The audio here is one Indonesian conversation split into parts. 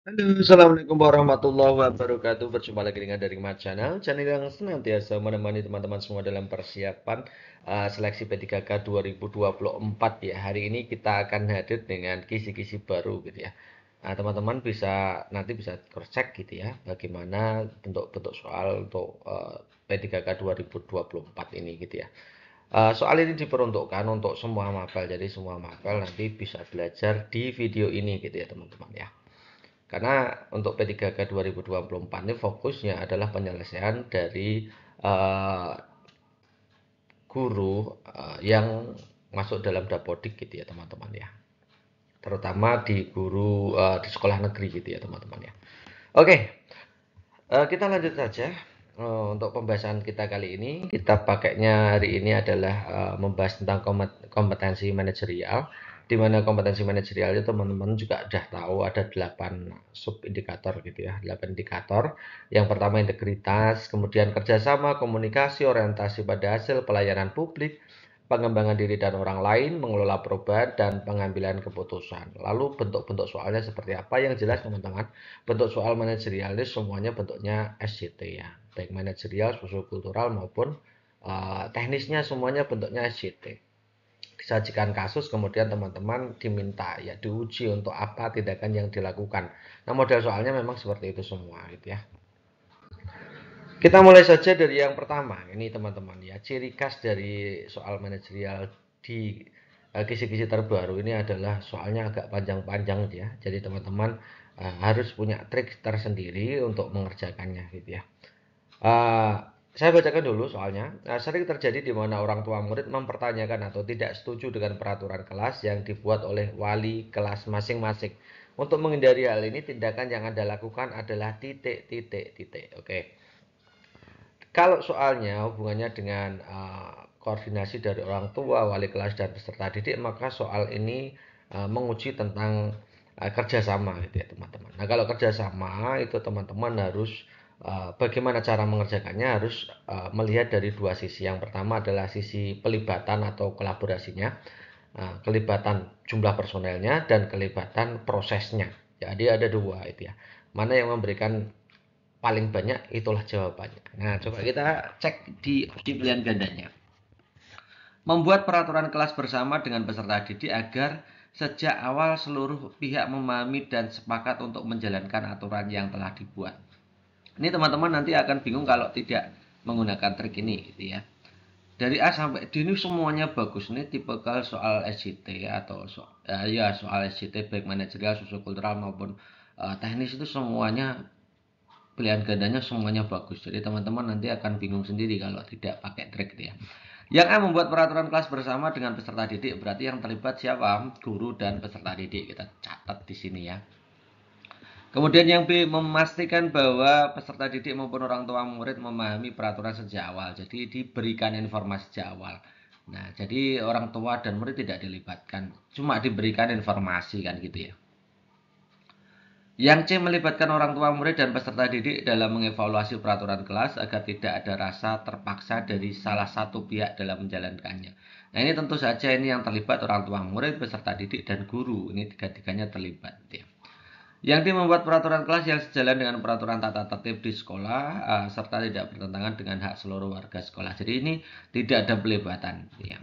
Halo, Assalamualaikum warahmatullahi wabarakatuh. Berjumpa lagi dengan dari Mat channel yang senantiasa menemani teman-teman semua dalam persiapan seleksi P3K 2024 ya. Hari ini kita akan hadir dengan kisi-kisi baru gitu ya. Nah, teman-teman nanti bisa cross check gitu ya, bagaimana bentuk-bentuk soal untuk P3K 2024 ini gitu ya. Soal ini diperuntukkan untuk semua mapel, jadi semua mapel nanti bisa belajar di video ini gitu ya teman-teman ya. Karena untuk P3K 2024 ini fokusnya adalah penyelesaian dari uh, guru yang masuk dalam dapodik gitu ya teman-teman ya. Terutama di guru di sekolah negeri gitu ya teman-teman ya. Oke, kita lanjut saja. Untuk pembahasan kita kali ini, kita pakainya hari ini adalah membahas tentang kompetensi manajerial, di mana kompetensi manajerial itu teman-teman juga sudah tahu ada 8 sub indikator gitu ya, 8 indikator. Yang pertama integritas, kemudian kerjasama, komunikasi, orientasi pada hasil, pelayanan publik, pengembangan diri dan orang lain, mengelola perubahan, dan pengambilan keputusan. Lalu bentuk-bentuk soalnya seperti apa? Yang jelas teman-teman, bentuk soal manajerial ini semuanya bentuknya SCT ya, baik manajerial, sosiokultural maupun teknisnya semuanya bentuknya SCT. Disajikan kasus, kemudian teman-teman diminta ya diuji untuk apa tindakan yang dilakukan. Nah, model soalnya memang seperti itu semua gitu ya. Kita mulai saja dari yang pertama. Ini teman-teman ya, ciri khas dari soal manajerial di kisi-kisi terbaru ini adalah soalnya agak panjang-panjang ya. Jadi teman-teman harus punya trik tersendiri untuk mengerjakannya gitu ya. Saya bacakan dulu soalnya. Sering terjadi di mana orang tua murid mempertanyakan atau tidak setuju dengan peraturan kelas yang dibuat oleh wali kelas masing-masing. Untuk menghindari hal ini, tindakan yang Anda lakukan adalah titik, titik, titik. Oke. Kalau soalnya hubungannya dengan koordinasi dari orang tua, wali kelas, dan peserta didik, maka soal ini menguji tentang kerjasama gitu ya teman-teman. Nah kalau kerjasama itu teman-teman harus bagaimana cara mengerjakannya harus melihat dari dua sisi. Yang pertama adalah sisi pelibatan atau kolaborasinya, kelibatan jumlah personelnya dan kelibatan prosesnya. Jadi ada dua itu ya. Mana yang memberikan paling banyak itulah jawabannya. Nah, coba kita cek di opsi pilihan gandanya. Membuat peraturan kelas bersama dengan peserta didik agar sejak awal seluruh pihak memahami dan sepakat untuk menjalankan aturan yang telah dibuat. Ini teman-teman nanti akan bingung kalau tidak menggunakan trik ini gitu ya. Dari A sampai D ini semuanya bagus. Ini tipikal soal SCT atau soal SCT baik manajerial, sosiokultural maupun teknis itu semuanya pilihan gandanya semuanya bagus. Jadi teman-teman nanti akan bingung sendiri kalau tidak pakai trik gitu ya. Yang A membuat peraturan kelas bersama dengan peserta didik, berarti yang terlibat siapa? Guru dan peserta didik. Kita catat di sini ya. Kemudian yang B memastikan bahwa peserta didik maupun orang tua murid memahami peraturan sejak awal. Jadi diberikan informasi sejak awal. Nah, jadi orang tua dan murid tidak dilibatkan, cuma diberikan informasi kan gitu ya. Yang C melibatkan orang tua murid dan peserta didik dalam mengevaluasi peraturan kelas agar tidak ada rasa terpaksa dari salah satu pihak dalam menjalankannya. Nah ini tentu saja ini yang terlibat orang tua murid, peserta didik, dan guru. Ini tiga-tiganya terlibat. Ya. Yang D membuat peraturan kelas yang sejalan dengan peraturan tata tertib di sekolah serta tidak bertentangan dengan hak seluruh warga sekolah. Jadi ini tidak ada pelibatan. Ya.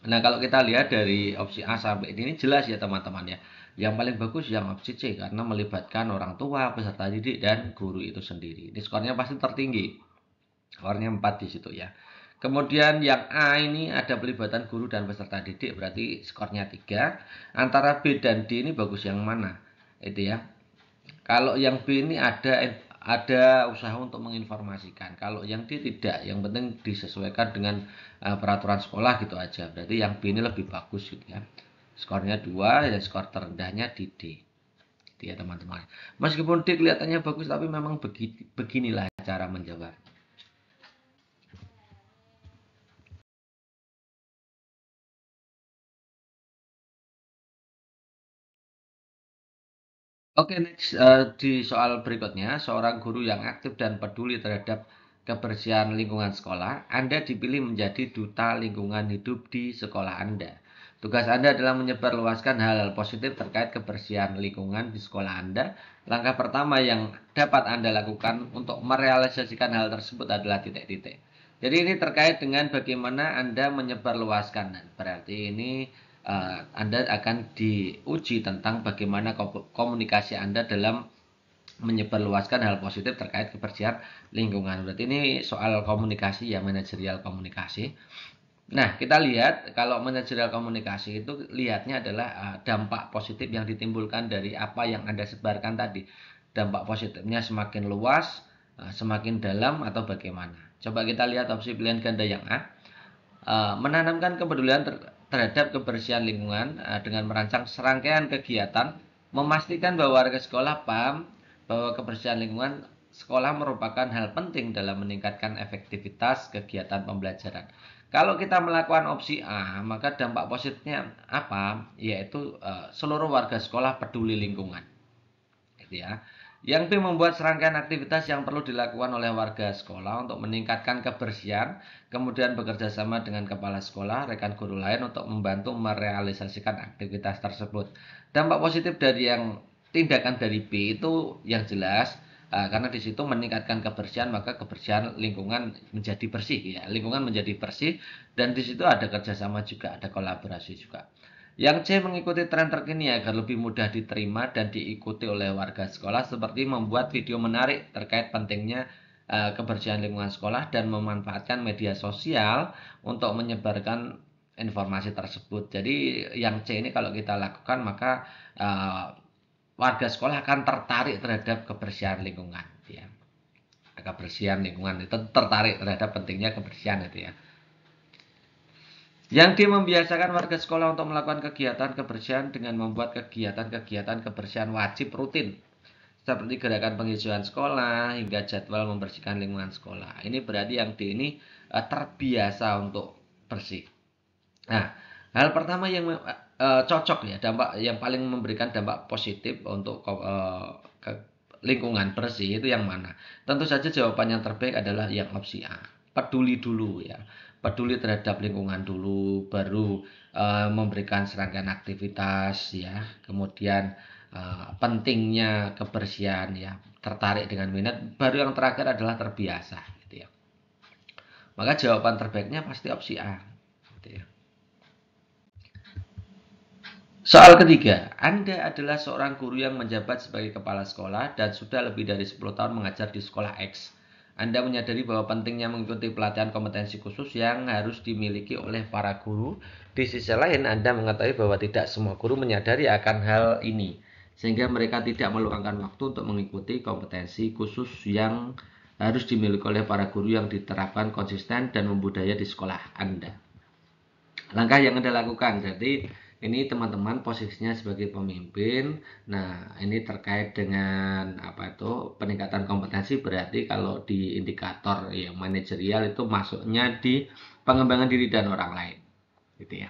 Nah, kalau kita lihat dari opsi A sampai ini jelas ya teman-teman ya. Yang paling bagus yang opsi C karena melibatkan orang tua, peserta didik, dan guru itu sendiri. Ini skornya pasti tertinggi. Skornya 4 di situ ya. Kemudian yang A ini ada pelibatan guru dan peserta didik berarti skornya 3. Antara B dan D ini bagus yang mana? Itu ya. Kalau yang B ini ada usaha untuk menginformasikan. Kalau yang D tidak, yang penting disesuaikan dengan peraturan sekolah gitu aja. Berarti yang B ini lebih bagus gitu ya. Skornya 2 dan skor terendahnya di D. Gitu ya teman-teman. Meskipun D kelihatannya bagus tapi memang beginilah cara menjawab. Oke, next di soal berikutnya, seorang guru yang aktif dan peduli terhadap kebersihan lingkungan sekolah, Anda dipilih menjadi duta lingkungan hidup di sekolah Anda. Tugas Anda adalah menyebarluaskan hal-hal positif terkait kebersihan lingkungan di sekolah Anda. Langkah pertama yang dapat Anda lakukan untuk merealisasikan hal tersebut adalah titik-titik. Jadi ini terkait dengan bagaimana Anda menyebarluaskan. Berarti ini Anda akan diuji tentang bagaimana komunikasi Anda dalam menyebarluaskan hal positif terkait kebersihan lingkungan. Berarti ini soal komunikasi ya, manajerial komunikasi. Nah, kita lihat kalau manajerial komunikasi itu lihatnya adalah dampak positif yang ditimbulkan dari apa yang Anda sebarkan tadi. Dampak positifnya semakin luas, semakin dalam atau bagaimana. Coba kita lihat opsi pilihan ganda yang A. Menanamkan kepedulian terhadap kebersihan lingkungan dengan merancang serangkaian kegiatan, memastikan bahwa warga sekolah paham bahwa kebersihan lingkungan sekolah merupakan hal penting dalam meningkatkan efektivitas kegiatan pembelajaran. Kalau kita melakukan opsi A, maka dampak positifnya apa? Yaitu seluruh warga sekolah peduli lingkungan. Gitu ya. Yang B, membuat serangkaian aktivitas yang perlu dilakukan oleh warga sekolah untuk meningkatkan kebersihan, kemudian bekerja sama dengan kepala sekolah, rekan guru lain untuk membantu merealisasikan aktivitas tersebut. Dampak positif dari yang tindakan dari B itu yang jelas, karena di situ meningkatkan kebersihan, maka kebersihan lingkungan menjadi bersih ya. Lingkungan menjadi bersih dan di situ ada kerjasama juga, ada kolaborasi juga. Yang C, mengikuti tren terkini agar lebih mudah diterima dan diikuti oleh warga sekolah, seperti membuat video menarik terkait pentingnya kebersihan lingkungan sekolah dan memanfaatkan media sosial untuk menyebarkan informasi tersebut. Jadi yang C ini kalau kita lakukan maka warga sekolah akan tertarik terhadap kebersihan lingkungan ya. Kebersihan lingkungan itu tertarik terhadap pentingnya kebersihan itu ya. Yang D, membiasakan warga sekolah untuk melakukan kegiatan kebersihan dengan membuat kegiatan-kegiatan kebersihan wajib rutin seperti gerakan penghijauan sekolah hingga jadwal membersihkan lingkungan sekolah. Ini berarti yang D ini terbiasa untuk bersih. Nah, hal pertama yang cocok ya, dampak yang paling memberikan dampak positif untuk lingkungan bersih itu yang mana? Tentu saja jawaban yang terbaik adalah yang opsi A. Peduli dulu ya. Peduli terhadap lingkungan dulu, baru memberikan serangkaian aktivitas ya. Kemudian pentingnya kebersihan ya, tertarik dengan minat, baru yang terakhir adalah terbiasa gitu ya. Maka jawaban terbaiknya pasti opsi A gitu ya. Soal ketiga, Anda adalah seorang guru yang menjabat sebagai kepala sekolah dan sudah lebih dari 10 tahun mengajar di sekolah X. Anda menyadari bahwa pentingnya mengikuti pelatihan kompetensi khusus yang harus dimiliki oleh para guru. Di sisi lain, Anda mengetahui bahwa tidak semua guru menyadari akan hal ini, sehingga mereka tidak meluangkan waktu untuk mengikuti kompetensi khusus yang harus dimiliki oleh para guru yang diterapkan konsisten dan membudaya di sekolah Anda. Langkah yang Anda lakukan, jadi ini teman-teman posisinya sebagai pemimpin. Nah, ini terkait dengan peningkatan kompetensi, berarti kalau di indikator yang manajerial itu masuknya di pengembangan diri dan orang lain. Gitu ya.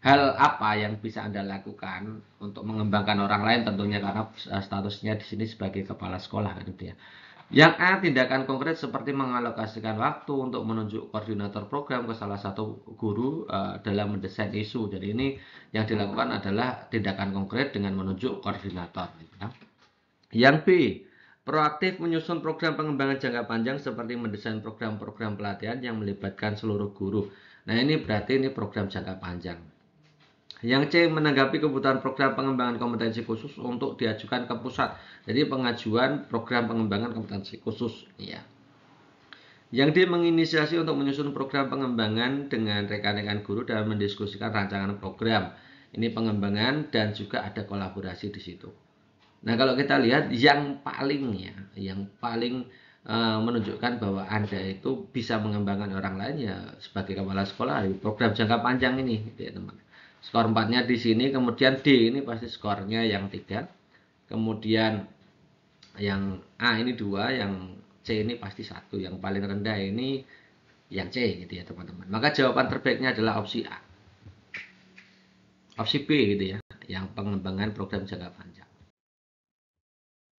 Hal apa yang bisa Anda lakukan untuk mengembangkan orang lain, tentunya karena statusnya di sini sebagai kepala sekolah gitu ya. Yang A, tindakan konkret seperti mengalokasikan waktu untuk menunjuk koordinator program ke salah satu guru dalam mendesain isu. Jadi ini yang dilakukan adalah tindakan konkret dengan menunjuk koordinator. Ya. Yang B, proaktif menyusun program pengembangan jangka panjang seperti mendesain program-program pelatihan yang melibatkan seluruh guru. Nah ini berarti ini program jangka panjang. Yang C, menanggapi kebutuhan program pengembangan kompetensi khusus untuk diajukan ke pusat. Jadi pengajuan program pengembangan kompetensi khusus. Ya. Yang D, menginisiasi untuk menyusun program pengembangan dengan rekan-rekan guru dan mendiskusikan rancangan program. Ini pengembangan dan juga ada kolaborasi di situ. Nah kalau kita lihat yang paling menunjukkan bahwa Anda itu bisa mengembangkan orang lain ya sebagai kepala sekolah program jangka panjang ini, ya teman. Skor 4-nya di sini, kemudian D ini pasti skornya yang 3. Kemudian yang A ini 2, yang C ini pasti 1. Yang paling rendah ini yang C gitu ya, teman-teman. Maka jawaban terbaiknya adalah opsi A. Opsi B gitu ya, yang pengembangan program jangka panjang.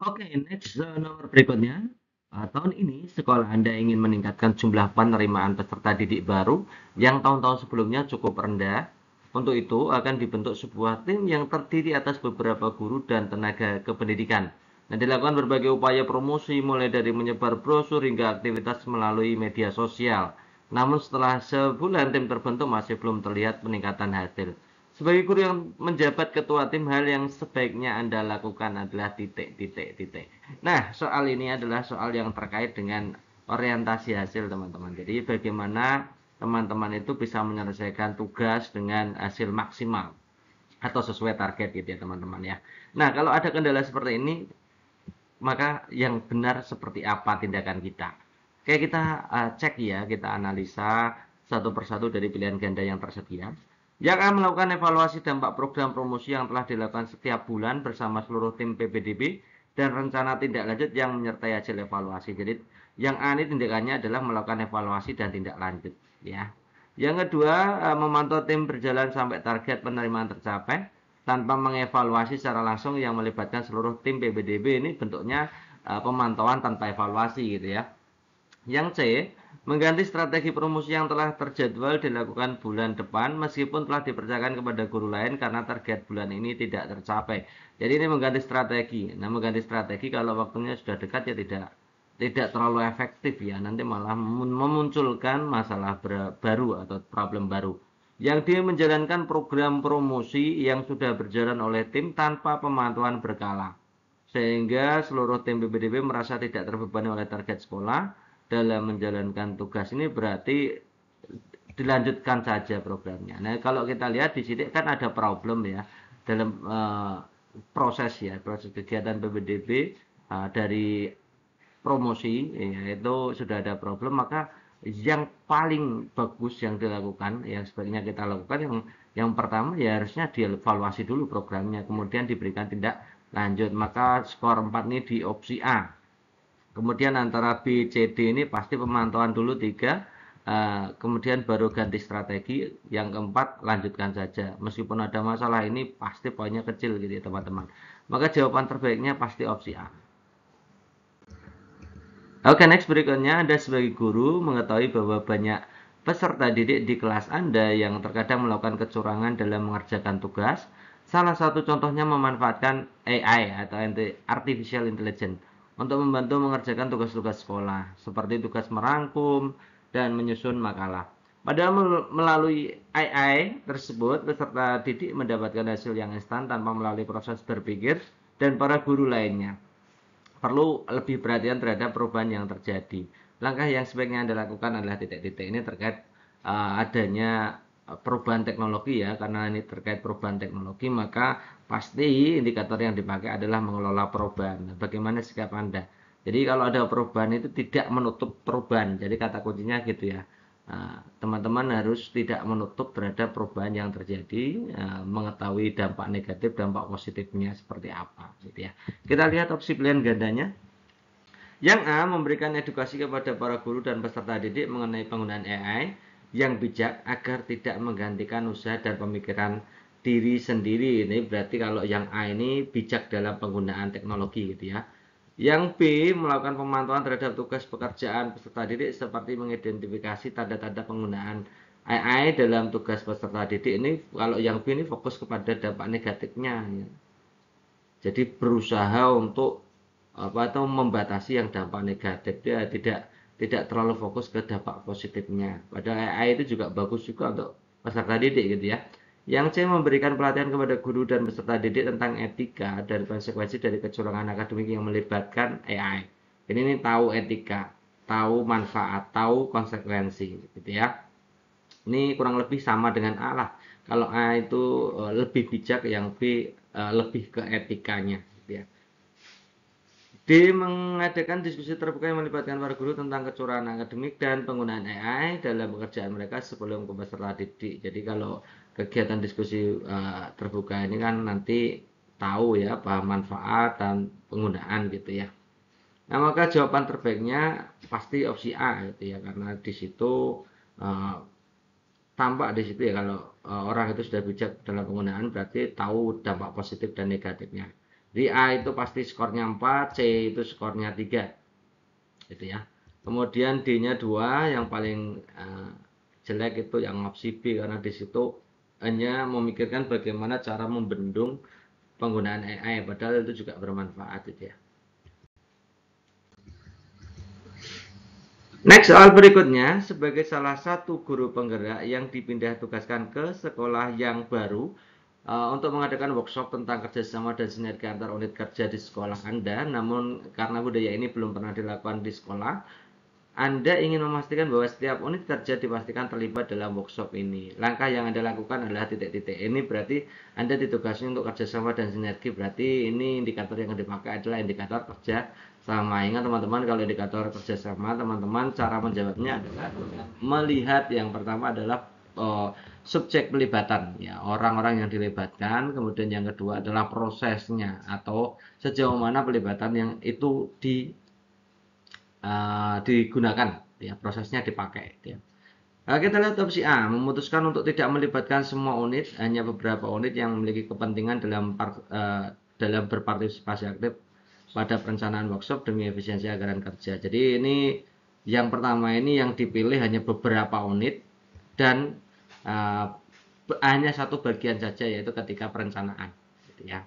Oke, next nomor berikutnya. Tahun ini sekolah Anda ingin meningkatkan jumlah penerimaan peserta didik baru yang tahun-tahun sebelumnya cukup rendah. Untuk itu akan dibentuk sebuah tim yang terdiri atas beberapa guru dan tenaga kependidikan. Nah, dilakukan berbagai upaya promosi mulai dari menyebar brosur hingga aktivitas melalui media sosial. Namun setelah sebulan tim terbentuk masih belum terlihat peningkatan hasil. Sebagai guru yang menjabat ketua tim, hal yang sebaiknya Anda lakukan adalah titik, titik, titik. Nah, soal ini adalah soal yang terkait dengan orientasi hasil, teman-teman. Jadi bagaimana teman-teman itu bisa menyelesaikan tugas dengan hasil maksimal atau sesuai target gitu ya teman-teman ya. Nah, kalau ada kendala seperti ini, maka yang benar seperti apa tindakan kita? Oke, kita cek ya, kita analisa satu persatu dari pilihan ganda yang tersedia. Yang akan melakukan evaluasi dampak program promosi yang telah dilakukan setiap bulan bersama seluruh tim PPDB dan rencana tindak lanjut yang menyertai hasil evaluasi. Jadi yang A ini tindakannya adalah melakukan evaluasi dan tindak lanjut ya. Yang kedua, memantau tim berjalan sampai target penerimaan tercapai tanpa mengevaluasi secara langsung yang melibatkan seluruh tim PBDB. Ini bentuknya pemantauan tanpa evaluasi gitu ya. Yang C, mengganti strategi promosi yang telah terjadwal dilakukan bulan depan meskipun telah dipercayakan kepada guru lain karena target bulan ini tidak tercapai. Jadi ini mengganti strategi. Nah, mengganti strategi kalau waktunya sudah dekat ya tidak terlalu efektif ya, nanti malah memunculkan masalah baru atau problem baru. Yang dia menjalankan program promosi yang sudah berjalan oleh tim tanpa pemantauan berkala, sehingga seluruh tim BPDB merasa tidak terbebani oleh target sekolah dalam menjalankan tugas. Ini berarti dilanjutkan saja programnya. Nah, kalau kita lihat di sini kan ada problem ya dalam proses kegiatan BPDB dari promosi yaitu sudah ada problem, maka yang paling bagus yang dilakukan yang sebaiknya kita lakukan yang pertama ya harusnya dievaluasi dulu programnya, kemudian diberikan tindak lanjut. Maka skor 4 ini di opsi A. Kemudian antara B, C, D ini pasti pemantauan dulu 3, kemudian baru ganti strategi. Yang keempat lanjutkan saja. Meskipun ada masalah ini pasti poinnya kecil gitu ya teman-teman. Maka jawaban terbaiknya pasti opsi A. Oke, next berikutnya Anda sebagai guru mengetahui bahwa banyak peserta didik di kelas Anda yang terkadang melakukan kecurangan dalam mengerjakan tugas. Salah satu contohnya memanfaatkan AI atau Artificial Intelligence untuk membantu mengerjakan tugas-tugas sekolah, seperti tugas merangkum dan menyusun makalah. Padahal melalui AI tersebut, peserta didik mendapatkan hasil yang instan tanpa melalui proses berpikir dan para guru lainnya perlu lebih perhatian terhadap perubahan yang terjadi. Langkah yang sebaiknya Anda lakukan adalah titik-titik ini terkait adanya perubahan teknologi ya, karena ini terkait perubahan teknologi maka pasti indikator yang dipakai adalah mengelola perubahan. Bagaimana sikap Anda? Jadi kalau ada perubahan itu tidak menutup perubahan. Jadi kata kuncinya gitu ya. Teman-teman harus tidak menutup terhadap perubahan yang terjadi, mengetahui dampak negatif, dampak positifnya seperti apa gitu ya. Kita lihat opsi pilihan gandanya. Yang A, memberikan edukasi kepada para guru dan peserta didik mengenai penggunaan AI yang bijak agar tidak menggantikan usaha dan pemikiran diri sendiri. Ini berarti kalau yang A ini bijak dalam penggunaan teknologi gitu ya. Yang B, melakukan pemantauan terhadap tugas pekerjaan peserta didik seperti mengidentifikasi tanda-tanda penggunaan AI dalam tugas peserta didik. Ini kalau yang B ini fokus kepada dampak negatifnya ya. Jadi berusaha untuk atau membatasi yang dampak negatif, dia tidak terlalu fokus ke dampak positifnya. Padahal AI itu juga bagus juga untuk peserta didik gitu ya. Yang C, memberikan pelatihan kepada guru dan peserta didik tentang etika dan konsekuensi dari kecurangan akademik yang melibatkan AI. Ini tahu etika, tahu manfaat, tahu konsekuensi gitu ya. Ini kurang lebih sama dengan A lah. Kalau A itu lebih bijak, yang B lebih ke etikanya gitu ya. D, mengadakan diskusi terbuka yang melibatkan para guru tentang kecurangan akademik dan penggunaan AI dalam pekerjaan mereka sebelum ke peserta didik. Jadi kalau kegiatan diskusi terbuka ini kan nanti tahu ya paham manfaat dan penggunaan gitu ya. Nah, maka jawaban terbaiknya pasti opsi A gitu ya, karena di situ uh, tampak di situ ya kalau orang itu sudah bijak dalam penggunaan berarti tahu dampak positif dan negatifnya. Di A itu pasti skornya 4, C itu skornya 3 gitu ya. Kemudian D-nya 2, yang paling jelek itu yang opsi B karena di situ hanya memikirkan bagaimana cara membendung penggunaan AI, padahal itu juga bermanfaat gitu ya. Next, soal berikutnya, sebagai salah satu guru penggerak yang dipindah tugaskan ke sekolah yang baru untuk mengadakan workshop tentang kerjasama dan sinergi antar unit kerja di sekolah Anda, namun karena budaya ini belum pernah dilakukan di sekolah, Anda ingin memastikan bahwa setiap unit kerja dipastikan terlibat dalam workshop ini. Langkah yang Anda lakukan adalah titik-titik. Ini berarti Anda ditugasi untuk kerjasama dan sinergi. Berarti ini indikator yang dipakai adalah indikator kerja sama. Ingat teman-teman, kalau indikator kerjasama, teman-teman cara menjawabnya adalah melihat yang pertama adalah subjek pelibatan, ya, orang-orang yang dilibatkan. Kemudian yang kedua adalah prosesnya atau sejauh mana pelibatan yang itu digunakan, ya, prosesnya dipakai, ya. Nah, kita lihat opsi A, memutuskan untuk tidak melibatkan semua unit, hanya beberapa unit yang memiliki kepentingan dalam berpartisipasi aktif pada perencanaan workshop demi efisiensi anggaran kerja. Jadi ini yang pertama ini yang dipilih hanya beberapa unit dan hanya satu bagian saja, yaitu ketika perencanaan, gitu ya.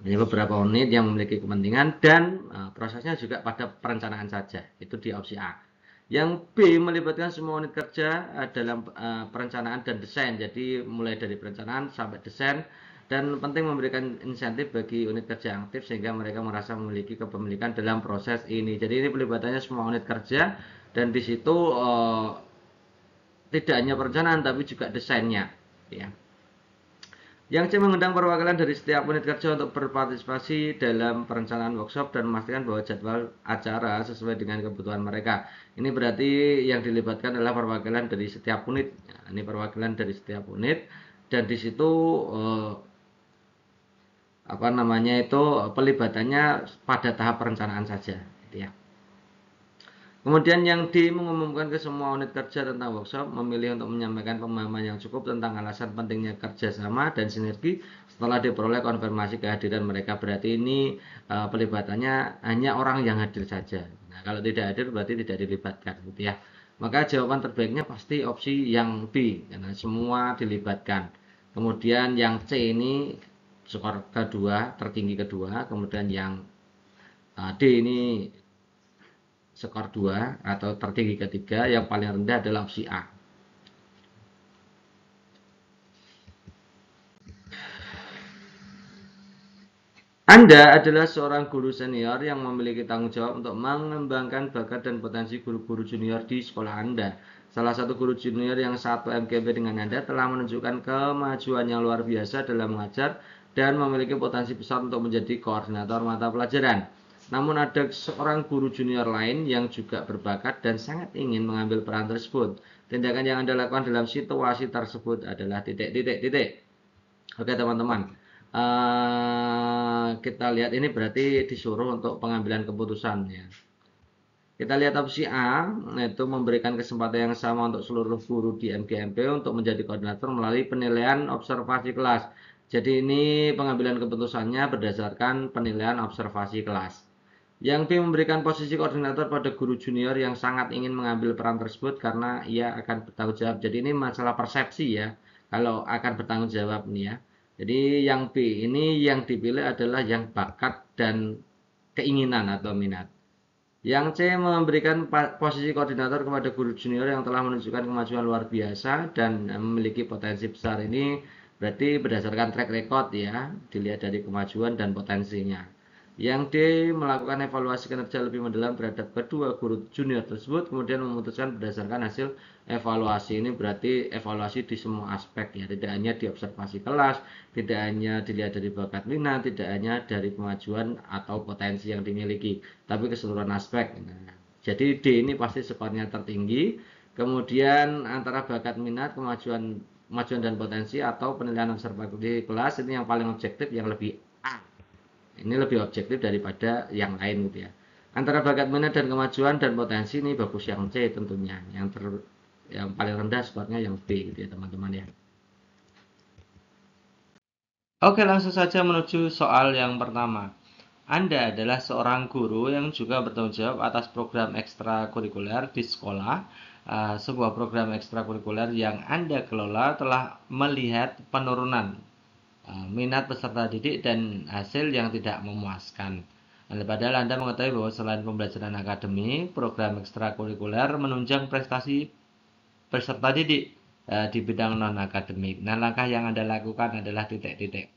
Hanya beberapa unit yang memiliki kepentingan dan prosesnya juga pada perencanaan saja. Itu di opsi A. Yang B, melibatkan semua unit kerja dalam perencanaan dan desain. Jadi mulai dari perencanaan sampai desain, dan penting memberikan insentif bagi unit kerja aktif sehingga mereka merasa memiliki kepemilikan dalam proses ini. Jadi ini pelibatannya semua unit kerja, dan di situ tidak hanya perencanaan tapi juga desainnya, ya. Yang C, mengundang perwakilan dari setiap unit kerja untuk berpartisipasi dalam perencanaan workshop dan memastikan bahwa jadwal acara sesuai dengan kebutuhan mereka. Ini berarti yang dilibatkan adalah perwakilan dari setiap unit. Nah, ini perwakilan dari setiap unit, dan di situ pelibatannya pada tahap perencanaan saja, gitu ya. Kemudian yang D, mengumumkan ke semua unit kerja tentang workshop, memilih untuk menyampaikan pemahaman yang cukup tentang alasan pentingnya kerjasama dan sinergi setelah diperoleh konfirmasi kehadiran mereka. Berarti ini pelibatannya hanya orang yang hadir saja. Nah, kalau tidak hadir berarti tidak dilibatkan, gitu ya. Maka jawaban terbaiknya pasti opsi yang B, karena semua dilibatkan. Kemudian yang C ini skor kedua, tertinggi kedua. Kemudian yang D ini skor 2 atau tertinggi ketiga, yang paling rendah adalah opsi A. Anda adalah seorang guru senior yang memiliki tanggung jawab untuk mengembangkan bakat dan potensi guru-guru junior di sekolah Anda. Salah satu guru junior yang satu MKB dengan Anda telah menunjukkan kemajuan yang luar biasa dalam mengajar dan memiliki potensi besar untuk menjadi koordinator mata pelajaran. Namun ada seorang guru junior lain yang juga berbakat dan sangat ingin mengambil peran tersebut. Tindakan yang Anda lakukan dalam situasi tersebut adalah titik. Oke teman-teman, kita lihat ini berarti disuruh untuk pengambilan keputusan, ya. Kita lihat opsi A, yaitu memberikan kesempatan yang sama untuk seluruh guru di MGMP untuk menjadi koordinator melalui penilaian observasi kelas. Jadi ini pengambilan keputusannya berdasarkan penilaian observasi kelas. Yang B, memberikan posisi koordinator pada guru junior yang sangat ingin mengambil peran tersebut karena ia akan bertanggung jawab. Jadi ini masalah persepsi, ya, kalau akan bertanggung jawab nih, ya. Jadi yang B ini yang dipilih adalah yang bakat dan keinginan atau minat. Yang C, memberikan posisi koordinator kepada guru junior yang telah menunjukkan kemajuan luar biasa dan memiliki potensi besar. Ini berarti berdasarkan track record, ya, dilihat dari kemajuan dan potensinya. Yang D, melakukan evaluasi kinerja lebih mendalam terhadap kedua guru junior tersebut, kemudian memutuskan berdasarkan hasil evaluasi. Ini berarti evaluasi di semua aspek, ya, tidak hanya di observasi kelas, tidak hanya dilihat dari bakat minat, tidak hanya dari kemajuan atau potensi yang dimiliki, tapi keseluruhan aspek. Nah, jadi D ini pasti skornya tertinggi. Kemudian antara bakat minat, kemajuan dan potensi atau penilaian observasi kelas, ini yang paling objektif, yang lebih A. Ini lebih objektif daripada yang lain, gitu ya. Antara bakat minat dan kemajuan dan potensi ini bagus yang C tentunya. Yang paling rendah skornya yang B, gitu ya teman-teman, ya. Oke, langsung saja menuju soal yang pertama. Anda adalah seorang guru yang juga bertanggung jawab atas program ekstrakurikuler di sekolah sebuah program ekstrakurikuler yang Anda kelola telah melihat penurunan minat peserta didik dan hasil yang tidak memuaskan. Padahal Anda mengetahui bahwa selain pembelajaran akademik, program ekstrakurikuler menunjang prestasi peserta didik di bidang non-akademik. Nah, langkah yang Anda lakukan adalah titik-titik.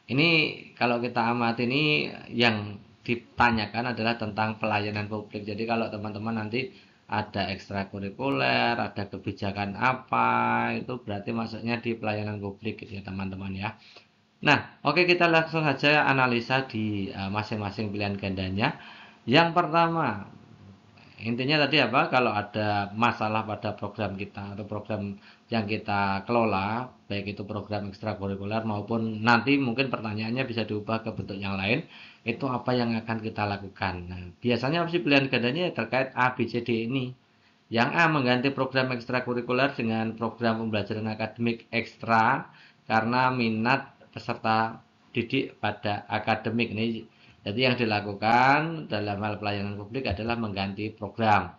Ini kalau kita amati ini yang ditanyakan adalah tentang pelayanan publik. Jadi kalau teman-teman nanti ada ekstrakurikuler, ada kebijakan apa, itu berarti masuknya di pelayanan publik gitu ya teman-teman ya. Nah, oke kita langsung saja analisa di masing-masing pilihan gandanya. Yang pertama, intinya tadi apa? Kalau ada masalah pada program kita atau program yang kita kelola, baik itu program ekstrakurikuler maupun nanti mungkin pertanyaannya bisa diubah ke bentuk yang lain, itu apa yang akan kita lakukan. Nah, biasanya opsi pilihan gandanya terkait A, B, C, D ini. Yang A mengganti program ekstrakurikuler dengan program pembelajaran akademik ekstra karena minat peserta didik pada akademik ini. Jadi yang dilakukan dalam hal pelayanan publik adalah mengganti program.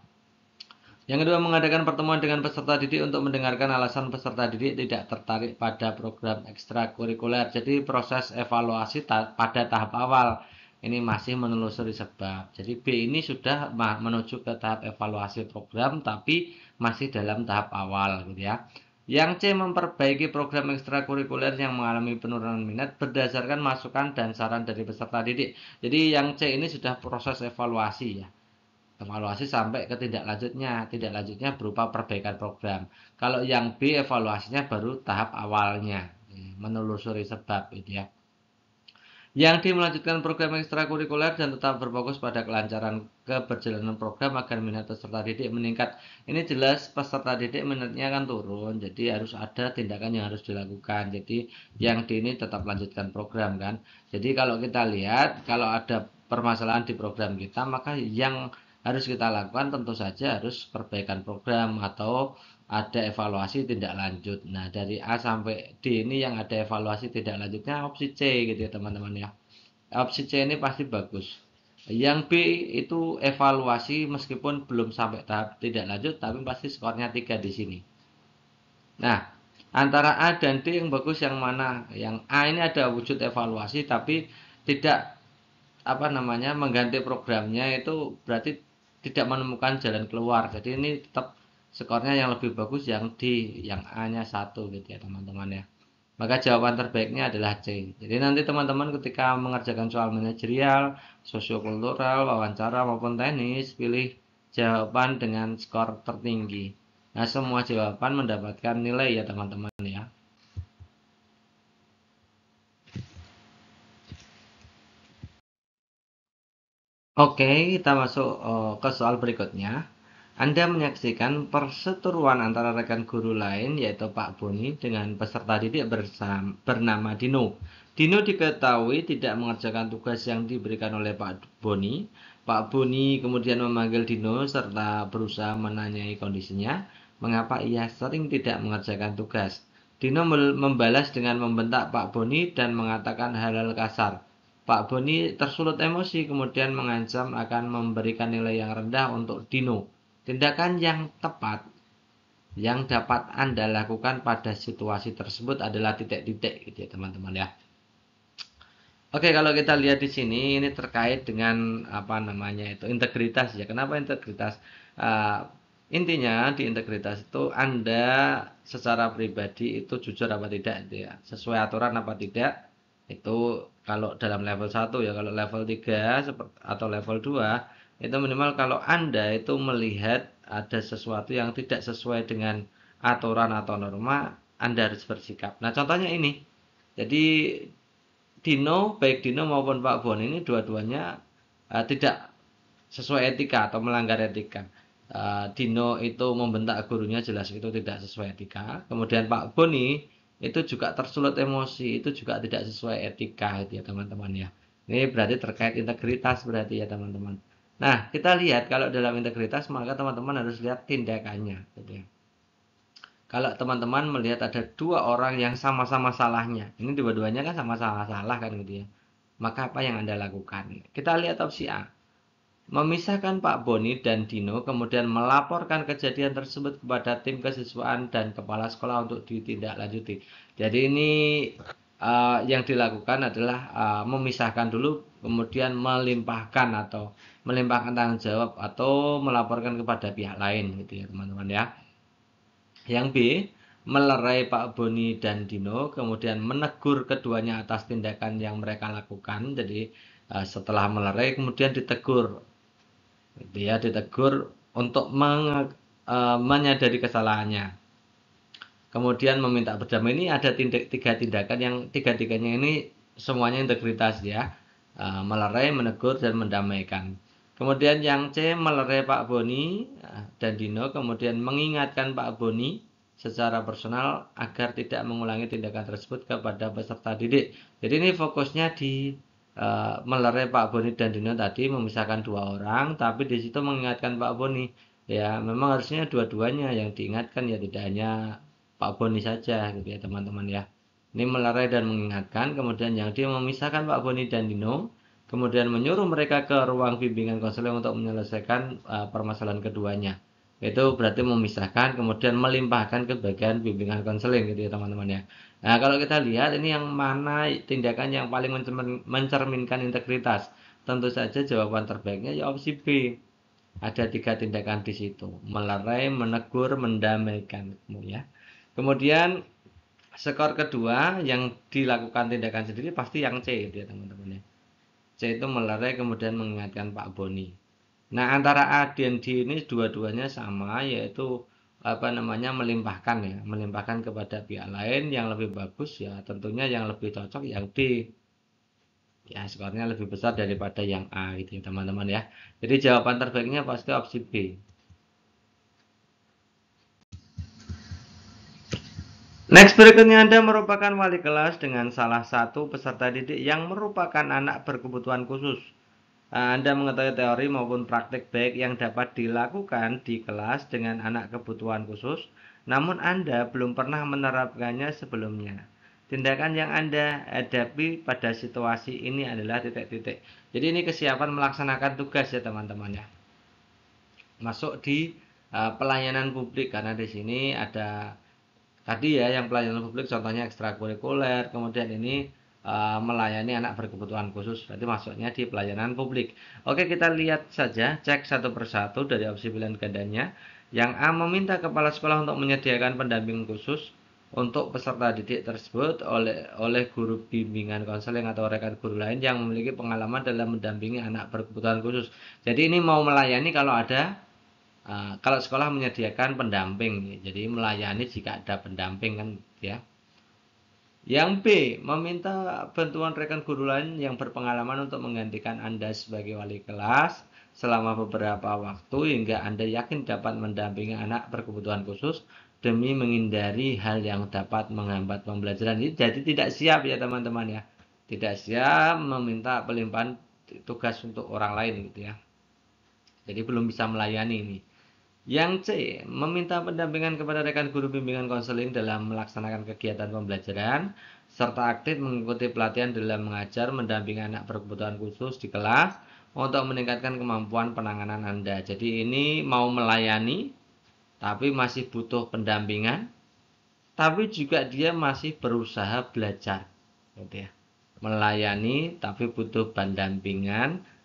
Yang kedua, mengadakan pertemuan dengan peserta didik untuk mendengarkan alasan peserta didik tidak tertarik pada program ekstrakurikuler. Jadi proses evaluasi pada tahap awal ini masih menelusuri sebab. Jadi B ini sudah menuju ke tahap evaluasi program tapi masih dalam tahap awal gitu ya. Yang C memperbaiki program ekstrakurikuler yang mengalami penurunan minat berdasarkan masukan dan saran dari peserta didik. Jadi yang C ini sudah proses evaluasi ya. Evaluasi sampai ke tindak lanjutnya berupa perbaikan program. Kalau yang B evaluasinya baru tahap awalnya, menelusuri sebab gitu ya. Yang D melanjutkan program ekstrakurikuler dan tetap berfokus pada kelancaran keberjalanan program agar minat peserta didik meningkat. Ini jelas peserta didik minatnya kan turun, jadi harus ada tindakan yang harus dilakukan. Jadi yang D ini tetap lanjutkan program kan. Jadi kalau kita lihat, kalau ada permasalahan di program kita, maka yang harus kita lakukan tentu saja harus perbaikan program atau ada evaluasi tindak lanjut. Nah, dari A sampai D ini yang ada evaluasi tindak lanjutnya opsi C gitu ya teman-teman ya. Opsi C ini pasti bagus. Yang B itu evaluasi meskipun belum sampai tahap tidak lanjut tapi pasti skornya 3 di sini. Nah, antara A dan D yang bagus yang mana? Yang A ini ada wujud evaluasi tapi tidak mengganti programnya, itu berarti tidak menemukan jalan keluar. Jadi ini tetap skornya yang lebih bagus yang D, yang A-nya 1 gitu ya teman-teman ya. Maka jawaban terbaiknya adalah C. Jadi nanti teman-teman ketika mengerjakan soal manajerial, sosiokultural, wawancara maupun teknis, pilih jawaban dengan skor tertinggi. Nah, semua jawaban mendapatkan nilai ya teman-teman ya. Oke, kita masuk ke soal berikutnya. Anda menyaksikan perseteruan antara rekan guru lain, yaitu Pak Boni, dengan peserta didik bernama Dino. Dino diketahui tidak mengerjakan tugas yang diberikan oleh Pak Boni. Pak Boni kemudian memanggil Dino serta berusaha menanyai kondisinya, mengapa ia sering tidak mengerjakan tugas. Dino membalas dengan membentak Pak Boni dan mengatakan hal-hal kasar. Pak Boni tersulut emosi kemudian mengancam akan memberikan nilai yang rendah untuk Dino. Tindakan yang tepat yang dapat Anda lakukan pada situasi tersebut adalah titik-titik gitu ya teman-teman ya. Oke, kalau kita lihat di sini ini terkait dengan integritas ya. Kenapa integritas? Uh, Intinya di integritas itu Anda secara pribadi itu jujur apa tidak gitu ya. Sesuai aturan apa tidak. Itu kalau dalam level 1 ya, kalau level 3 atau level 2 itu minimal kalau Anda itu melihat ada sesuatu yang tidak sesuai dengan aturan atau norma, Anda harus bersikap. Nah, contohnya ini. Jadi baik Dino maupun Pak Bon ini dua-duanya tidak sesuai etika atau melanggar etika. Dino itu membentak gurunya, jelas itu tidak sesuai etika. Kemudian Pak Boni itu juga tersulut emosi, itu juga tidak sesuai etika itu ya teman-teman ya. Ini berarti terkait integritas berarti ya teman-teman. Nah, kita lihat kalau dalam integritas maka teman-teman harus lihat tindakannya gitu ya. Kalau teman-teman melihat ada dua orang yang sama-sama salahnya, ini dua-duanya kan sama-sama salah kan gitu ya. Maka apa yang Anda lakukan? Kita lihat opsi A. memisahkan Pak Boni dan Dino, kemudian melaporkan kejadian tersebut kepada tim kesiswaan dan kepala sekolah untuk ditindaklanjuti. Jadi ini yang dilakukan adalah memisahkan dulu, kemudian melimpahkan tanggung jawab atau melaporkan kepada pihak lain, gitu ya teman-teman ya. Yang B, melerai Pak Boni dan Dino, kemudian menegur keduanya atas tindakan yang mereka lakukan. Jadi setelah melerai kemudian ditegur, gitu ya, ditegur untuk menyadari kesalahannya. Kemudian meminta berdamai. Ini ada tiga tindakan yang tiga-tiganya ini semuanya integritas ya. Melerai, menegur, dan mendamaikan. Kemudian yang C, melerai Pak Boni dan Dino, kemudian mengingatkan Pak Boni secara personal agar tidak mengulangi tindakan tersebut kepada peserta didik. Jadi ini fokusnya di melerai Pak Boni dan Dino tadi, memisahkan dua orang, tapi di situ mengingatkan Pak Boni. Ya, memang harusnya dua-duanya yang diingatkan ya, tidak hanya Pak Boni saja gitu ya teman-teman ya. Ini melerai dan mengingatkan, kemudian yang dia memisahkan Pak Boni dan Dino, kemudian menyuruh mereka ke ruang bimbingan konseling untuk menyelesaikan permasalahan keduanya. Itu berarti memisahkan, kemudian melimpahkan ke bagian bimbingan konseling gitu ya teman-teman ya. Nah, kalau kita lihat ini yang mana tindakan yang paling mencerminkan integritas? Tentu saja jawaban terbaiknya ya opsi B. Ada tiga tindakan di situ: melerai, menegur, mendamaikan. Ya. Kemudian skor kedua yang dilakukan tindakan sendiri pasti yang C ya teman-teman ya. C itu melerai kemudian mengingatkan Pak Boni. Nah, antara A dan D ini dua-duanya sama, yaitu melimpahkan ya, melimpahkan kepada pihak lain. Yang lebih bagus ya tentunya yang lebih cocok yang D. Ya, skornya lebih besar daripada yang A gitu ya teman-teman ya. Jadi jawaban terbaiknya pasti opsi B. Next, berikutnya Anda merupakan wali kelas dengan salah satu peserta didik yang merupakan anak berkebutuhan khusus. Anda mengetahui teori maupun praktik baik yang dapat dilakukan di kelas dengan anak kebutuhan khusus, namun Anda belum pernah menerapkannya sebelumnya. Tindakan yang Anda hadapi pada situasi ini adalah titik-titik. Jadi ini kesiapan melaksanakan tugas ya teman-teman ya. Masuk di pelayanan publik, karena di sini ada tadi ya yang pelayanan publik contohnya ekstrakurikuler, kemudian ini melayani anak berkebutuhan khusus, berarti masuknya di pelayanan publik. Oke, kita lihat saja, cek satu persatu dari opsi pilihan gandanya. Yang A, meminta kepala sekolah untuk menyediakan pendamping khusus untuk peserta didik tersebut oleh guru bimbingan konseling atau rekan guru lain yang memiliki pengalaman dalam mendampingi anak berkebutuhan khusus. Jadi ini mau melayani kalau sekolah menyediakan pendamping, jadi melayani jika ada pendamping kan ya. Yang B, meminta bantuan rekan guru lain yang berpengalaman untuk menggantikan Anda sebagai wali kelas selama beberapa waktu hingga Anda yakin dapat mendampingi anak berkebutuhan khusus demi menghindari hal yang dapat menghambat pembelajaran. Jadi tidak siap ya teman-teman ya. Tidak siap meminta pelimpahan tugas untuk orang lain gitu ya. Jadi belum bisa melayani ini. Yang C, meminta pendampingan kepada rekan guru bimbingan konseling dalam melaksanakan kegiatan pembelajaran, serta aktif mengikuti pelatihan dalam mengajar mendampingi anak berkebutuhan khusus di kelas untuk meningkatkan kemampuan penanganan Anda. Jadi ini mau melayani, tapi masih butuh pendampingan, tapi juga dia masih berusaha belajar. Gitu ya. Melayani, tapi butuh pendampingan,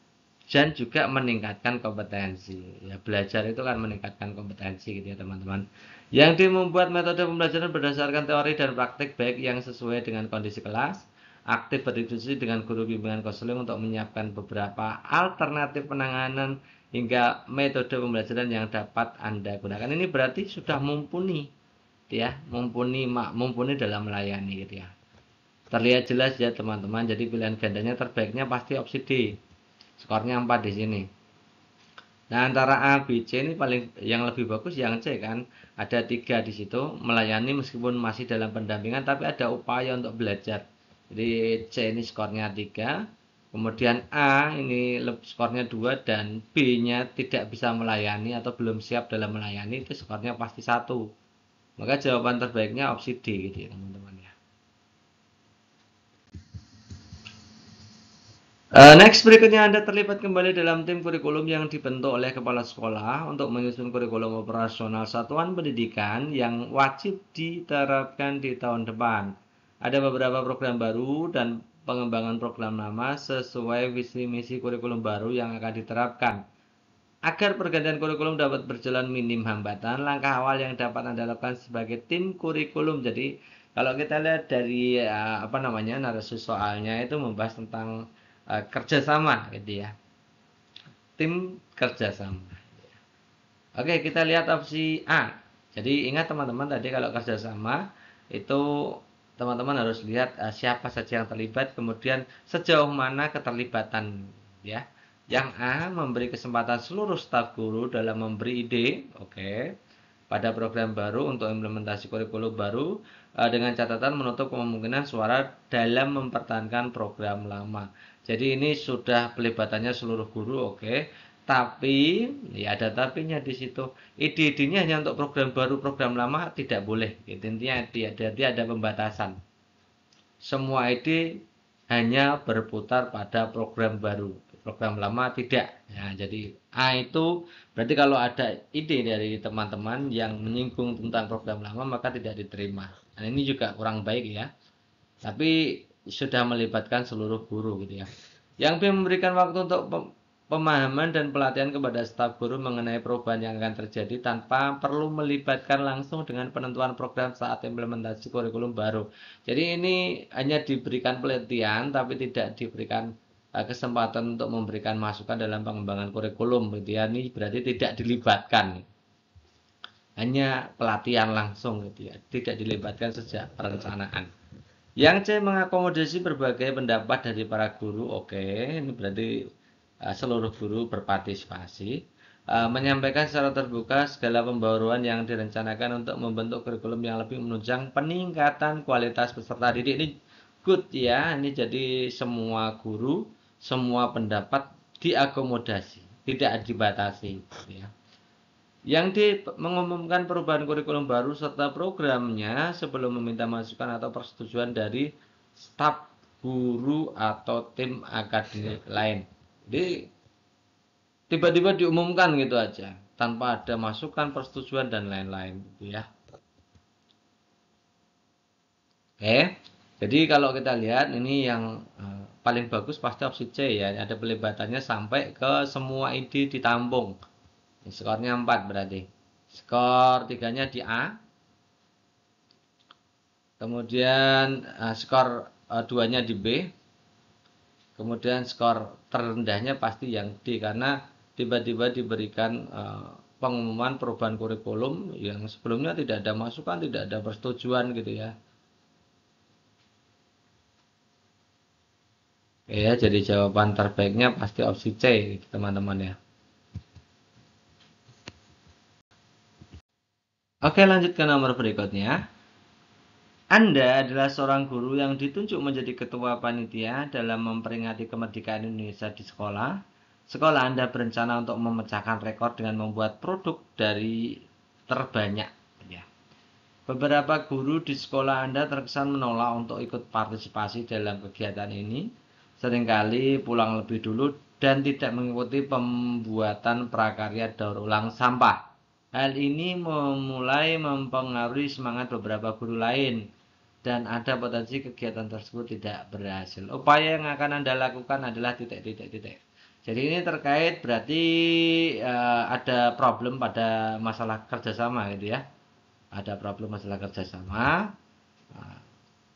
dan juga meningkatkan kompetensi. Ya, belajar itu kan meningkatkan kompetensi gitu ya teman-teman. Yang D, membuat metode pembelajaran berdasarkan teori dan praktik baik yang sesuai dengan kondisi kelas. Aktif berdiskusi dengan guru bimbingan konseling untuk menyiapkan beberapa alternatif penanganan hingga metode pembelajaran yang dapat Anda gunakan. Ini berarti sudah mumpuni ya, mumpuni dalam melayani gitu ya. Terlihat jelas ya teman-teman. Jadi pilihan gandanya terbaiknya pasti opsi D. Skornya 4 di sini. Nah, antara A, B, C ini yang lebih bagus yang C kan. Ada 3 di situ, melayani meskipun masih dalam pendampingan tapi ada upaya untuk belajar. Jadi C ini skornya 3. Kemudian A ini skornya 2 dan B-nya tidak bisa melayani atau belum siap dalam melayani, itu skornya pasti 1. Maka jawaban terbaiknya opsi D gitu ya, teman-teman ya. Next, berikutnya Anda terlibat kembali dalam tim kurikulum yang dibentuk oleh kepala sekolah untuk menyusun kurikulum operasional satuan pendidikan yang wajib diterapkan di tahun depan. Ada beberapa program baru dan pengembangan program lama sesuai visi misi kurikulum baru yang akan diterapkan. Agar pergantian kurikulum dapat berjalan minim hambatan, langkah awal yang dapat Anda lakukan sebagai tim kurikulum. Jadi, kalau kita lihat dari narasi soalnya itu membahas tentang kerjasama gitu ya, tim kerjasama. Oke, kita lihat opsi A. Jadi ingat teman-teman, tadi kalau kerjasama itu teman-teman harus lihat siapa saja yang terlibat, kemudian sejauh mana keterlibatan ya. Yang A, memberi kesempatan seluruh staf guru dalam memberi ide, oke, pada program baru untuk implementasi kurikulum baru, dengan catatan menutup kemungkinan suara dalam mempertahankan program lama. Jadi ini sudah pelibatannya seluruh guru, oke. Tapi ya ada tapinya di situ. Ide-idenya hanya untuk program baru, program lama tidak boleh. Gitu. Intinya dia ada pembatasan. Semua ide hanya berputar pada program baru, program lama tidak. Ya, jadi A itu berarti kalau ada ide dari teman-teman yang menyinggung tentang program lama maka tidak diterima. Nah, ini juga kurang baik ya. Tapi sudah melibatkan seluruh guru gitu ya. Yang B, memberikan waktu untuk pemahaman dan pelatihan kepada staf guru mengenai perubahan yang akan terjadi tanpa perlu melibatkan langsung dengan penentuan program saat implementasi kurikulum baru. Jadi ini hanya diberikan pelatihan tapi tidak diberikan kesempatan untuk memberikan masukan dalam pengembangan kurikulum gitu ya. Ini berarti tidak dilibatkan. Hanya pelatihan langsung gitu ya, tidak dilibatkan sejak perencanaan. Yang C, mengakomodasi berbagai pendapat dari para guru. Oke, ini berarti seluruh guru berpartisipasi. Menyampaikan secara terbuka segala pembaruan yang direncanakan untuk membentuk kurikulum yang lebih menunjang peningkatan kualitas peserta didik. Ini good ya, ini jadi semua guru, semua pendapat diakomodasi, tidak dibatasi. Ya. Yang D, mengumumkan perubahan kurikulum baru serta programnya sebelum meminta masukan atau persetujuan dari staf guru atau tim akademik lain. Jadi tiba-tiba diumumkan gitu aja tanpa ada masukan, persetujuan dan lain-lain gitu ya. Oke. Jadi kalau kita lihat ini yang paling bagus pasti opsi C ya. Ada pelibatannya sampai ke semua ide ditampung. Skornya 4 berarti. Skor 3-nya di A. Kemudian skor 2-nya di B. Kemudian skor terendahnya pasti yang D karena tiba-tiba diberikan pengumuman perubahan kurikulum yang sebelumnya tidak ada masukan, tidak ada persetujuan gitu ya. Oke ya, jadi jawaban terbaiknya pasti opsi C gitu, teman-teman ya. Oke, lanjut ke nomor berikutnya. Anda adalah seorang guru yang ditunjuk menjadi ketua panitia dalam memperingati kemerdekaan Indonesia di sekolah. Sekolah Anda berencana untuk memecahkan rekor dengan membuat produk dari terbanyak. Ya. Beberapa guru di sekolah Anda terkesan menolak untuk ikut partisipasi dalam kegiatan ini. Seringkali pulang lebih dulu dan tidak mengikuti pembuatan prakarya daur ulang sampah. Hal ini mulai mempengaruhi semangat beberapa guru lain dan ada potensi kegiatan tersebut tidak berhasil. Upaya yang akan Anda lakukan adalah titik. Jadi ini terkait berarti ada problem pada masalah kerjasama gitu ya. Ada problem masalah kerjasama.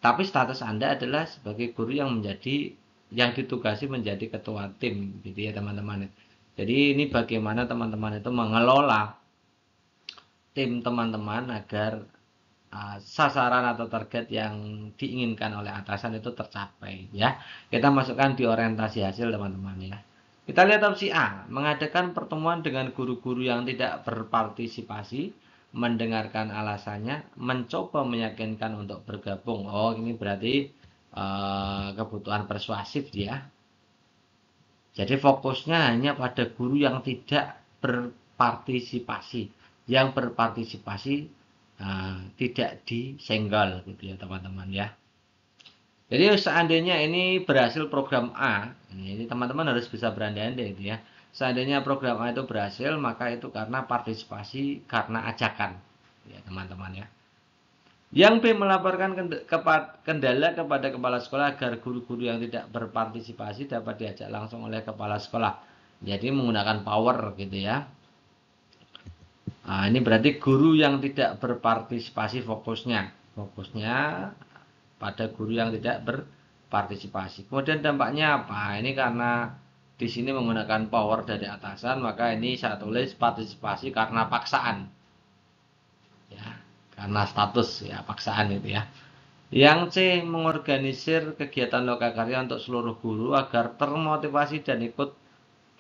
Tapi status Anda adalah sebagai guru yang ditugasi menjadi ketua tim gitu ya teman-teman. Jadi ini bagaimana teman-teman itu mengelola tim teman-teman agar sasaran atau target yang diinginkan oleh atasan itu tercapai ya. Kita masukkan di orientasi hasil teman-teman ya. Kita lihat opsi A, mengadakan pertemuan dengan guru-guru yang tidak berpartisipasi, mendengarkan alasannya, mencoba meyakinkan untuk bergabung. Oh, ini berarti kebutuhan persuasif ya. Jadi fokusnya hanya pada guru yang tidak berpartisipasi. Yang berpartisipasi tidak disenggol gitu ya teman-teman ya. Jadi seandainya ini berhasil program A, ini teman-teman harus bisa berandai-andai gitu ya. Seandainya program A itu berhasil, maka itu karena partisipasi, karena ajakan, ya teman-teman ya. Yang B melaporkan kendala kepada kepala sekolah agar guru-guru yang tidak berpartisipasi dapat diajak langsung oleh kepala sekolah. Jadi menggunakan power gitu ya. Nah, ini berarti guru yang tidak berpartisipasi fokusnya pada guru yang tidak berpartisipasi. Kemudian dampaknya apa? Ini karena di sini menggunakan power dari atasan, maka ini saya tulis partisipasi karena paksaan, ya, karena status ya paksaan itu ya. Yang C mengorganisir kegiatan lokakarya untuk seluruh guru agar termotivasi dan ikut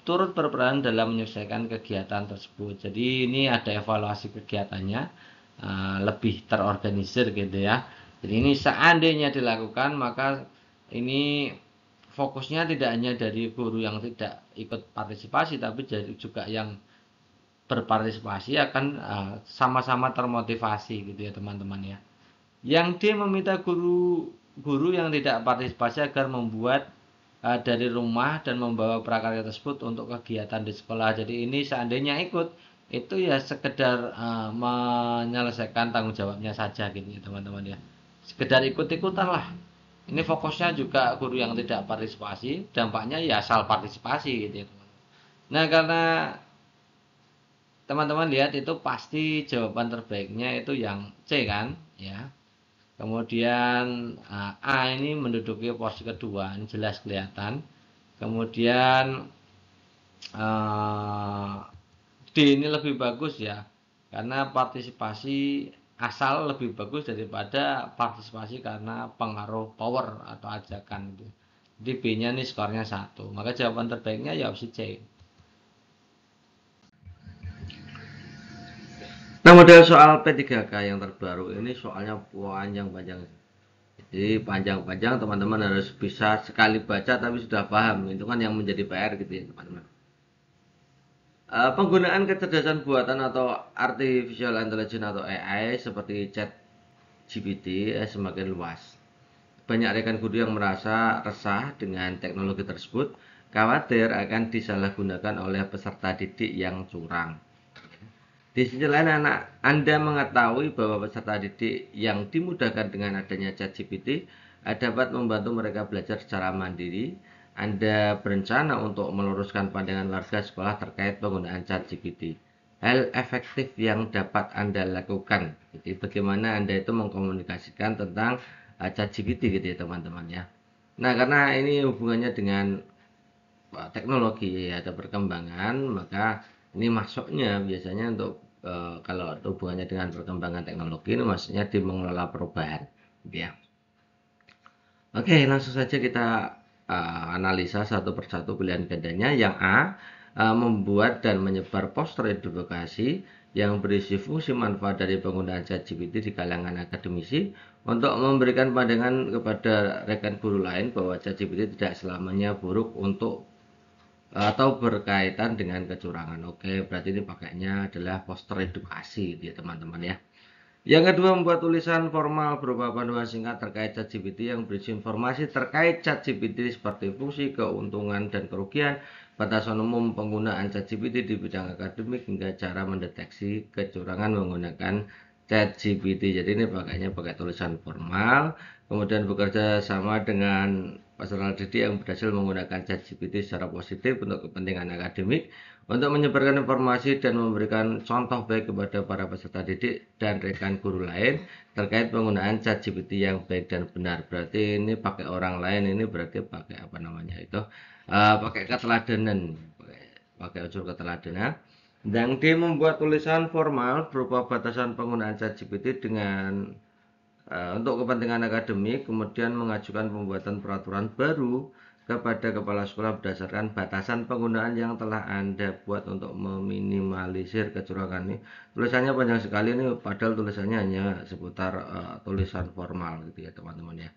turut berperan dalam menyelesaikan kegiatan tersebut. Jadi ini ada evaluasi kegiatannya, lebih terorganisir gitu ya. Jadi ini seandainya dilakukan, maka ini fokusnya tidak hanya dari guru yang tidak ikut partisipasi, tapi juga yang berpartisipasi akan sama-sama termotivasi gitu ya teman-teman ya. Yang D meminta guru yang tidak partisipasi agar membuat dari rumah dan membawa prakarya tersebut untuk kegiatan di sekolah. Jadi ini seandainya ikut itu ya sekedar menyelesaikan tanggung jawabnya saja gitu ya teman-teman ya. Sekedar ikut-ikutan lah. Ini fokusnya juga guru yang tidak partisipasi, dampaknya ya asal partisipasi gitu ya teman. Nah karena teman-teman lihat itu pasti jawaban terbaiknya itu yang C kan ya. Kemudian A ini menduduki posisi kedua, ini jelas kelihatan. Kemudian eh, D ini lebih bagus ya, karena partisipasi asal lebih bagus daripada partisipasi karena pengaruh power atau ajakan itu. Jadi B-nya nih skornya 1. Maka jawaban terbaiknya ya opsi C. Nah, model soal P3K yang terbaru ini soalnya panjang-panjang. Jadi panjang-panjang teman-teman harus bisa sekali baca tapi sudah paham. Itu kan yang menjadi PR gitu ya teman-teman. Penggunaan kecerdasan buatan atau artificial intelligence atau AI seperti chat GPT semakin luas. Banyak rekan guru yang merasa resah dengan teknologi tersebut, khawatir akan disalahgunakan oleh peserta didik yang curang. Di sisi lain, anak Anda mengetahui bahwa peserta didik yang dimudahkan dengan adanya ChatGPT dapat membantu mereka belajar secara mandiri. Anda berencana untuk meluruskan pandangan warga sekolah terkait penggunaan ChatGPT. Hal efektif yang dapat Anda lakukan. Jadi bagaimana Anda itu mengkomunikasikan tentang ChatGPT gitu ya teman-teman ya. Nah, karena ini hubungannya dengan teknologi ada perkembangan, maka ini masuknya biasanya untuk kalau hubungannya dengan perkembangan teknologi ini maksudnya di mengelola perubahan gitu ya. Oke, langsung saja kita analisa satu persatu pilihan gandanya. Yang A, membuat dan menyebar poster edukasi yang berisi fungsi manfaat dari penggunaan ChatGPT di kalangan akademisi untuk memberikan pandangan kepada rekan guru lain bahwa ChatGPT tidak selamanya buruk untuk atau berkaitan dengan kecurangan. Oke, berarti ini pakainya adalah poster edukasi gitu ya teman-teman ya. Yang kedua, membuat tulisan formal berupa panduan singkat terkait ChatGPT yang berisi informasi terkait ChatGPT seperti fungsi, keuntungan, dan kerugian, batasan umum penggunaan ChatGPT di bidang akademik, hingga cara mendeteksi kecurangan menggunakan ChatGPT. Jadi ini pakainya pakai tulisan formal, kemudian bekerja sama dengan peserta didik yang berhasil menggunakan ChatGPT secara positif untuk kepentingan akademik, untuk menyebarkan informasi dan memberikan contoh baik kepada para peserta didik dan rekan guru lain terkait penggunaan ChatGPT yang baik dan benar. Berarti ini pakai orang lain, ini berarti pakai apa namanya itu, pakai keteladanan, pakai unsur keteladanan. Dan D, membuat tulisan formal berupa batasan penggunaan ChatGPT dengan untuk kepentingan akademik, kemudian mengajukan pembuatan peraturan baru kepada kepala sekolah berdasarkan batasan penggunaan yang telah Anda buat untuk meminimalisir kecurangan. Ini tulisannya panjang sekali ini, padahal tulisannya hanya seputar tulisan formal gitu ya teman-teman ya.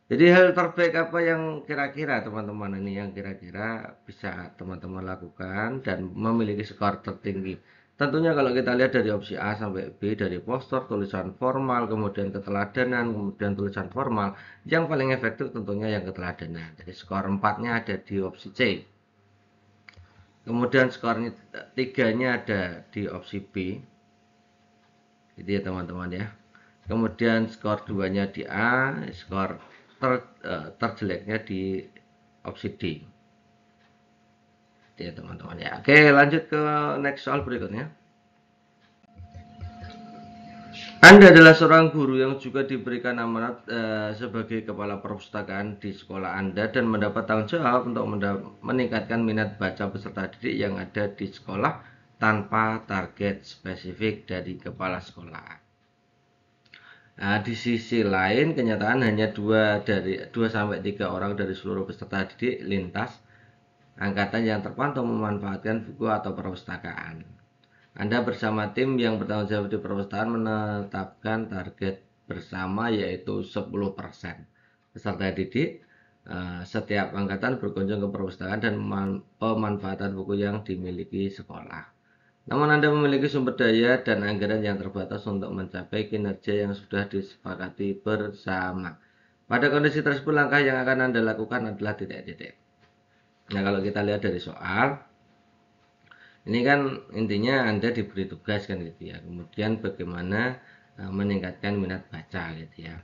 Jadi hal terbaik apa yang kira-kira teman-teman ini yang kira-kira bisa teman-teman lakukan dan memiliki skor tertinggi Tentunya kalau kita lihat dari opsi A sampai B, dari postur, tulisan formal, kemudian keteladanan, kemudian tulisan formal, yang paling efektif tentunya yang keteladanan. Jadi skor 4-nya ada di opsi C. Kemudian skornya 3-nya ada di opsi B. Jadi ya teman-teman ya. Kemudian skor 2-nya di A, skor terjeleknya di opsi D. Ya teman-teman ya. Oke, lanjut ke next soal berikutnya. Anda adalah seorang guru yang juga diberikan amanat sebagai kepala perpustakaan di sekolah Anda dan mendapat tanggung jawab untuk meningkatkan minat baca peserta didik yang ada di sekolah tanpa target spesifik dari kepala sekolah. Nah, di sisi lain kenyataan hanya 2 sampai 3 orang dari seluruh peserta didik lintas angkatan yang terpantau memanfaatkan buku atau perpustakaan. Anda bersama tim yang bertanggung jawab di perpustakaan menetapkan target bersama yaitu 10% peserta didik setiap angkatan berkunjung ke perpustakaan dan pemanfaatan buku yang dimiliki sekolah. Namun Anda memiliki sumber daya dan anggaran yang terbatas untuk mencapai kinerja yang sudah disepakati bersama. Pada kondisi tersebut langkah yang akan Anda lakukan adalah titik-titik. Nah, kalau kita lihat dari soal, ini kan intinya Anda diberi tugas kan gitu ya. Kemudian bagaimana meningkatkan minat baca gitu ya.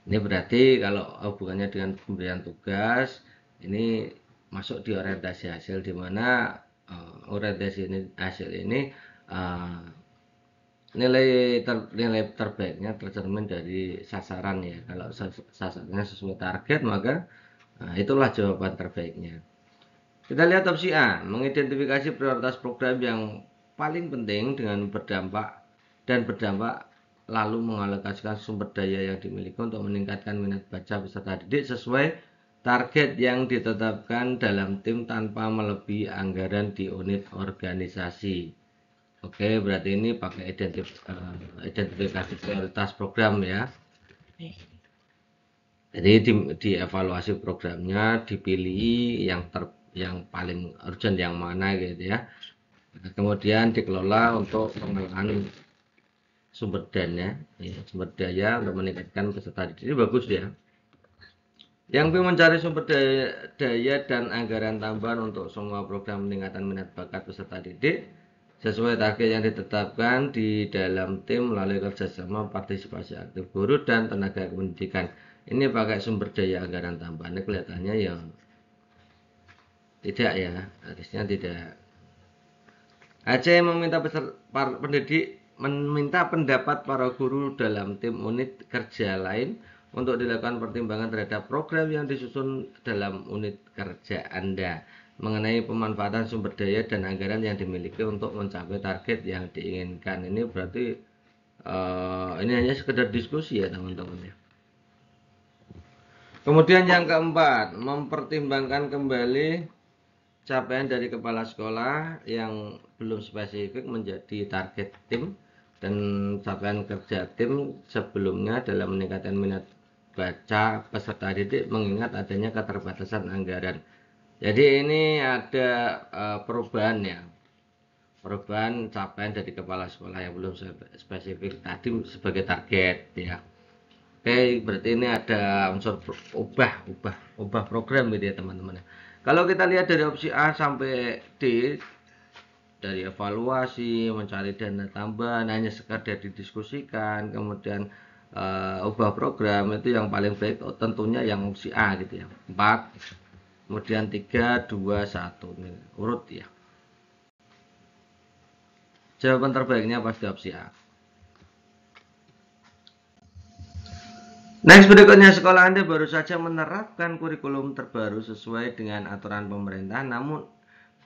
Ini berarti kalau hubungannya dengan pemberian tugas, ini masuk di orientasi hasil di mana orientasi hasil ini nilai terbaiknya tercermin dari sasaran ya. Kalau sasarannya sesuai target maka itulah jawaban terbaiknya. Kita lihat opsi A, mengidentifikasi prioritas program yang paling penting dengan berdampak lalu mengalokasikan sumber daya yang dimiliki untuk meningkatkan minat baca peserta didik sesuai target yang ditetapkan dalam tim tanpa melebihi anggaran di unit organisasi. Oke, berarti ini pakai identifikasi prioritas program ya. Jadi dievaluasi programnya, dipilih yang paling urgent yang mana gitu ya. Kemudian dikelola untuk pengelolaan sumber daya untuk meningkatkan peserta didik. Ini bagus ya. Yang B mencari sumber daya dan anggaran tambahan untuk semua program peningkatan minat bakat peserta didik sesuai target yang ditetapkan di dalam tim melalui kerjasama partisipasi aktif guru dan tenaga pendidikan. Ini pakai sumber daya anggaran tambahan. Ini kelihatannya yang tidak ya, harusnya tidak. Aceh meminta pendapat para guru dalam tim unit kerja lain untuk dilakukan pertimbangan terhadap program yang disusun dalam unit kerja Anda mengenai pemanfaatan sumber daya dan anggaran yang dimiliki untuk mencapai target yang diinginkan. Ini berarti ini hanya sekedar diskusi ya teman-teman ya. Kemudian yang keempat, mempertimbangkan kembali capaian dari kepala sekolah yang belum spesifik menjadi target tim dan capaian kerja tim sebelumnya dalam meningkatkan minat baca peserta didik mengingat adanya keterbatasan anggaran. Jadi ini ada perubahan ya, perubahan capaian dari kepala sekolah yang belum spesifik tadi sebagai target ya. Oke, berarti ini ada unsur ubah program gitu ya teman-teman. Kalau kita lihat dari opsi A sampai D, dari evaluasi, mencari dana tambahan, hanya sekedar didiskusikan, kemudian ubah program itu yang paling baik tentunya yang opsi A gitu ya. 4, kemudian 3, 2, 1 ini urut ya. Jawaban terbaiknya pasti opsi A. Next, berikutnya sekolah Anda baru saja menerapkan kurikulum terbaru sesuai dengan aturan pemerintah, namun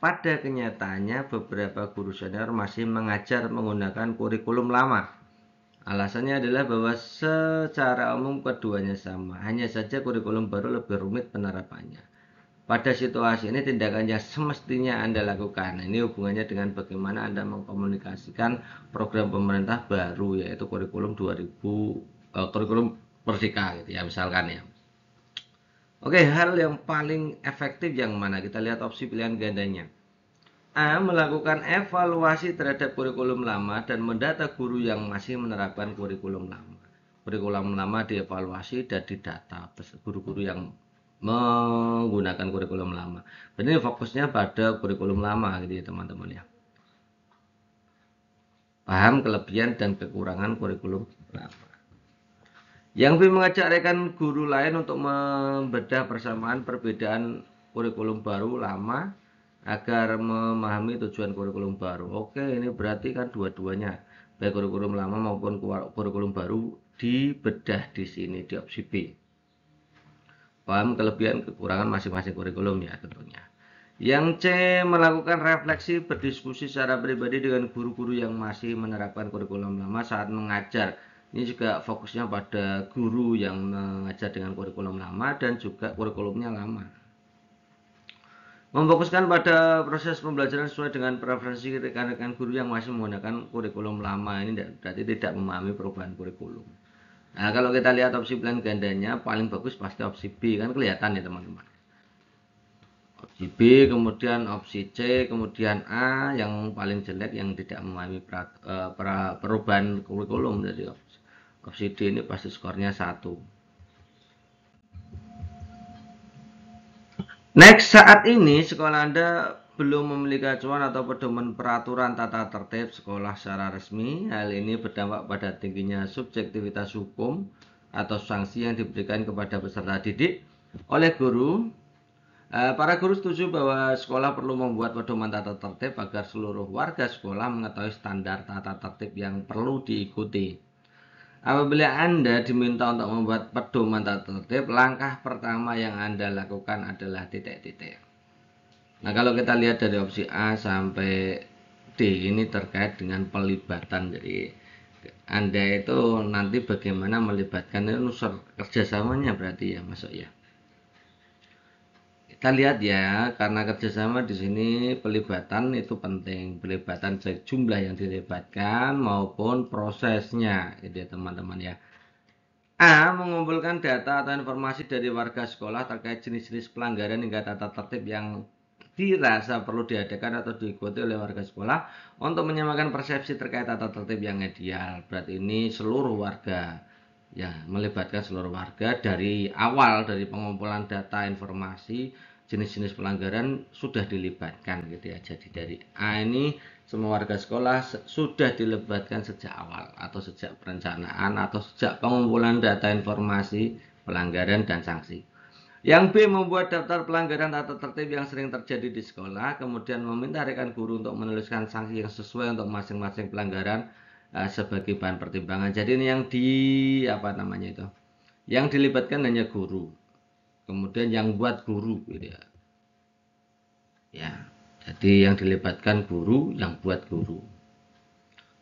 pada kenyataannya beberapa guru senior masih mengajar menggunakan kurikulum lama. Alasannya adalah bahwa secara umum keduanya sama, hanya saja kurikulum baru lebih rumit penerapannya. Pada situasi ini tindakan yang semestinya Anda lakukan. Nah, ini hubungannya dengan bagaimana Anda mengkomunikasikan program pemerintah baru yaitu kurikulum kurikulum Merdeka gitu ya misalkan ya. Oke, hal yang paling efektif yang mana? Kita lihat opsi pilihan gandanya. A. Melakukan evaluasi terhadap kurikulum lama dan mendata guru yang masih menerapkan kurikulum lama. Kurikulum lama dievaluasi dan didata guru-guru yang menggunakan kurikulum lama. Ini fokusnya pada kurikulum lama gitu ya teman-teman ya. Paham kelebihan dan kekurangan kurikulum lama. Yang B. Mengajak rekan guru lain untuk membedah persamaan perbedaan kurikulum baru lama agar memahami tujuan kurikulum baru. Oke, ini berarti kan dua-duanya, baik kurikulum lama maupun kurikulum baru dibedah di sini di opsi B. Paham kelebihan kekurangan masing-masing kurikulum ya tentunya. Yang C. Melakukan refleksi berdiskusi secara pribadi dengan guru-guru yang masih menerapkan kurikulum lama saat mengajar. Ini juga fokusnya pada guru yang mengajar dengan kurikulum lama dan juga kurikulumnya lama. Memfokuskan pada proses pembelajaran sesuai dengan preferensi rekan-rekan guru yang masih menggunakan kurikulum lama. Ini berarti tidak memahami perubahan kurikulum. Nah, kalau kita lihat opsi pilihan gandanya, paling bagus pasti opsi B, kan kelihatan ya teman-teman. Opsi B, kemudian opsi C, kemudian A, yang paling jelek yang tidak memahami perubahan kurikulum. Jadi opsi D ini pasti skornya 1. Next, saat ini sekolah Anda belum memiliki acuan atau pedoman peraturan tata tertib sekolah secara resmi. Hal ini berdampak pada tingginya subjektivitas hukum atau sanksi yang diberikan kepada peserta didik oleh guru. Para guru setuju bahwa sekolah perlu membuat pedoman tata tertib agar seluruh warga sekolah mengetahui standar tata tertib yang perlu diikuti. Apabila Anda diminta untuk membuat pedoman tata tertib, langkah pertama yang Anda lakukan adalah titik-titik. Nah, kalau kita lihat dari opsi A sampai D ini terkait dengan pelibatan. Jadi Anda itu nanti bagaimana melibatkan unsur kerjasamanya berarti ya masuk ya. Kita lihat ya, karena kerjasama di sini pelibatan itu penting, pelibatan jumlah yang dilibatkan maupun prosesnya, gitu ya teman-teman ya. A. Mengumpulkan data atau informasi dari warga sekolah terkait jenis-jenis pelanggaran hingga tata tertib yang dirasa perlu diadakan atau diikuti oleh warga sekolah untuk menyamakan persepsi terkait tata tertib yang ideal. Berarti ini seluruh warga, ya melibatkan seluruh warga dari awal, dari pengumpulan data informasi jenis-jenis pelanggaran sudah dilibatkan gitu ya. Jadi dari A ini semua warga sekolah sudah dilibatkan sejak awal atau sejak perencanaan atau sejak pengumpulan data informasi pelanggaran dan sanksi. Yang B. Membuat daftar pelanggaran tata tertib yang sering terjadi di sekolah, kemudian meminta rekan guru untuk menuliskan sanksi yang sesuai untuk masing-masing pelanggaran sebagai bahan pertimbangan. Jadi ini yang yang dilibatkan hanya guru. Kemudian yang buat guru gitu ya. Ya. Jadi yang dilibatkan guru, yang buat guru.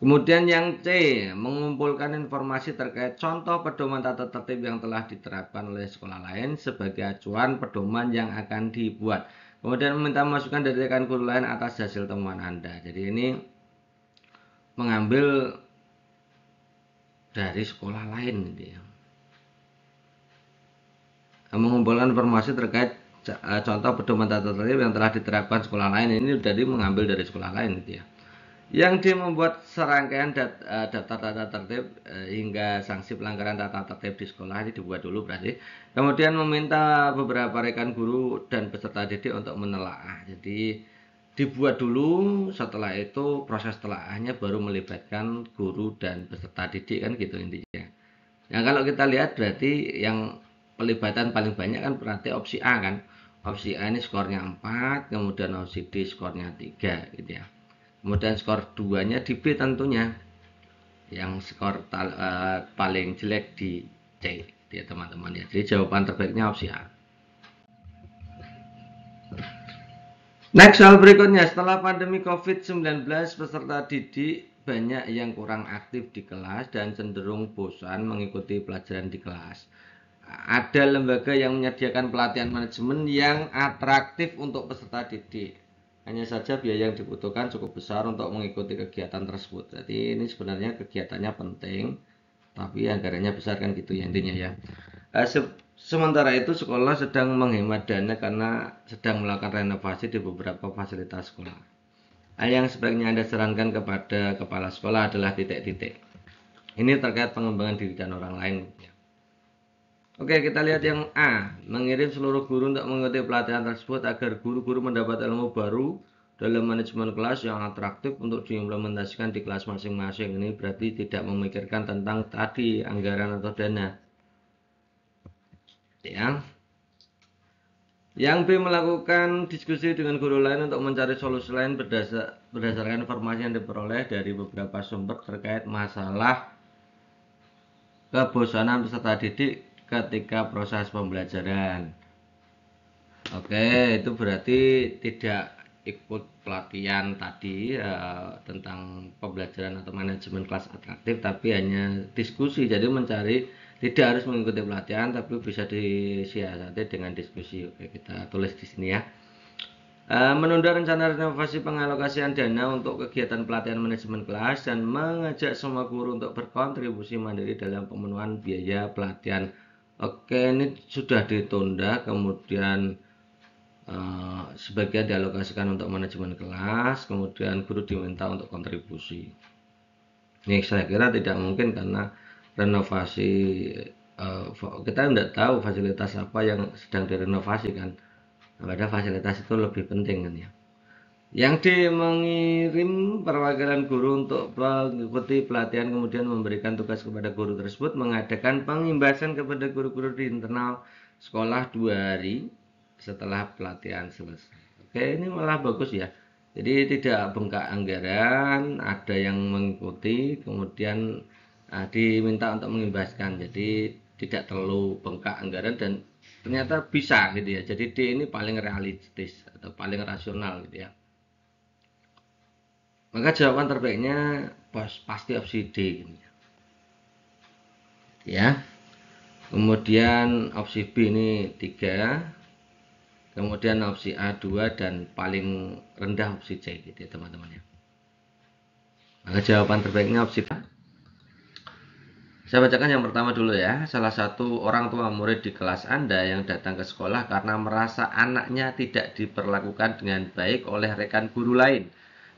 Kemudian yang C, mengumpulkan informasi terkait contoh pedoman tata tertib yang telah diterapkan oleh sekolah lain sebagai acuan pedoman yang akan dibuat. Kemudian meminta masukan dari rekan guru lain atas hasil temuan Anda. Jadi ini mengambil dari sekolah lain gitu ya. Mengumpulkan informasi terkait contoh pedoman tata tertib yang telah diterapkan sekolah lain, ini dari mengambil dari sekolah lain gitu ya. Yang D. Membuat serangkaian daftar tata tertib hingga sanksi pelanggaran tata tertib di sekolah, ini dibuat dulu berarti. Kemudian meminta beberapa rekan guru dan peserta didik untuk menelaah. Jadi dibuat dulu, setelah itu proses telaahnya baru melibatkan guru dan peserta didik kan gitu intinya. Nah, kalau kita lihat berarti yang pelibatan paling banyak kan berarti opsi A kan. Opsi A ini skornya 4, kemudian opsi D skornya 3 gitu ya. Kemudian skor 2-nya di B tentunya. Yang skor paling jelek di C ya teman-teman ya. Jadi jawaban terbaiknya opsi A. Next, soal berikutnya. Setelah pandemi COVID-19, peserta didik banyak yang kurang aktif di kelas dan cenderung bosan mengikuti pelajaran di kelas. Ada lembaga yang menyediakan pelatihan manajemen yang atraktif untuk peserta didik. Hanya saja biaya yang dibutuhkan cukup besar untuk mengikuti kegiatan tersebut. Jadi ini sebenarnya kegiatannya penting, tapi anggarannya besar kan gitu ya intinya ya. Sementara itu sekolah sedang menghemat dana karena sedang melakukan renovasi di beberapa fasilitas sekolah. Hal yang sebaiknya Anda sarankan kepada kepala sekolah adalah titik-titik. Ini terkait pengembangan diri dan orang lain. Oke, kita lihat yang A. Mengirim seluruh guru untuk mengikuti pelatihan tersebut agar guru-guru mendapat ilmu baru dalam manajemen kelas yang atraktif untuk diimplementasikan di kelas masing-masing. Ini berarti tidak memikirkan tentang tadi anggaran atau dana. Ya. Yang B. Melakukan diskusi dengan guru lain untuk mencari solusi lain berdasarkan informasi yang diperoleh dari beberapa sumber terkait masalah kebosanan peserta didik ketika proses pembelajaran. Oke, itu berarti tidak ikut pelatihan tadi tentang pembelajaran atau manajemen kelas atraktif, tapi hanya diskusi. Jadi mencari, tidak harus mengikuti pelatihan, tapi bisa disiasati dengan diskusi. Oke, kita tulis di sini ya. Menunda rencana renovasi pengalokasian dana untuk kegiatan pelatihan manajemen kelas dan mengajak semua guru untuk berkontribusi mandiri dalam pemenuhan biaya pelatihan. Oke, ini sudah ditunda, kemudian sebagian dialokasikan untuk manajemen kelas, kemudian guru diminta untuk kontribusi. Ini saya kira tidak mungkin karena renovasi, kita tidak tahu fasilitas apa yang sedang direnovasi kan. Padahal fasilitas itu lebih penting kan ya. Yang D. Mengirim perwakilan guru untuk mengikuti pelatihan kemudian memberikan tugas kepada guru tersebut mengadakan pengimbasan kepada guru-guru di internal sekolah 2 hari setelah pelatihan selesai. Oke, ini malah bagus ya. Jadi tidak bengkak anggaran, ada yang mengikuti, kemudian diminta untuk mengimbaskan. Jadi tidak terlalu bengkak anggaran dan ternyata bisa gitu ya. Jadi D ini paling realistis atau paling rasional gitu ya. Maka jawaban terbaiknya pasti opsi D gitu ya. Kemudian opsi B ini 3, kemudian opsi A 2 dan paling rendah opsi C gitu ya teman-teman ya. Maka jawaban terbaiknya opsi A. Saya bacakan yang pertama dulu ya. Salah satu orang tua murid di kelas Anda yang datang ke sekolah karena merasa anaknya tidak diperlakukan dengan baik oleh rekan guru lain.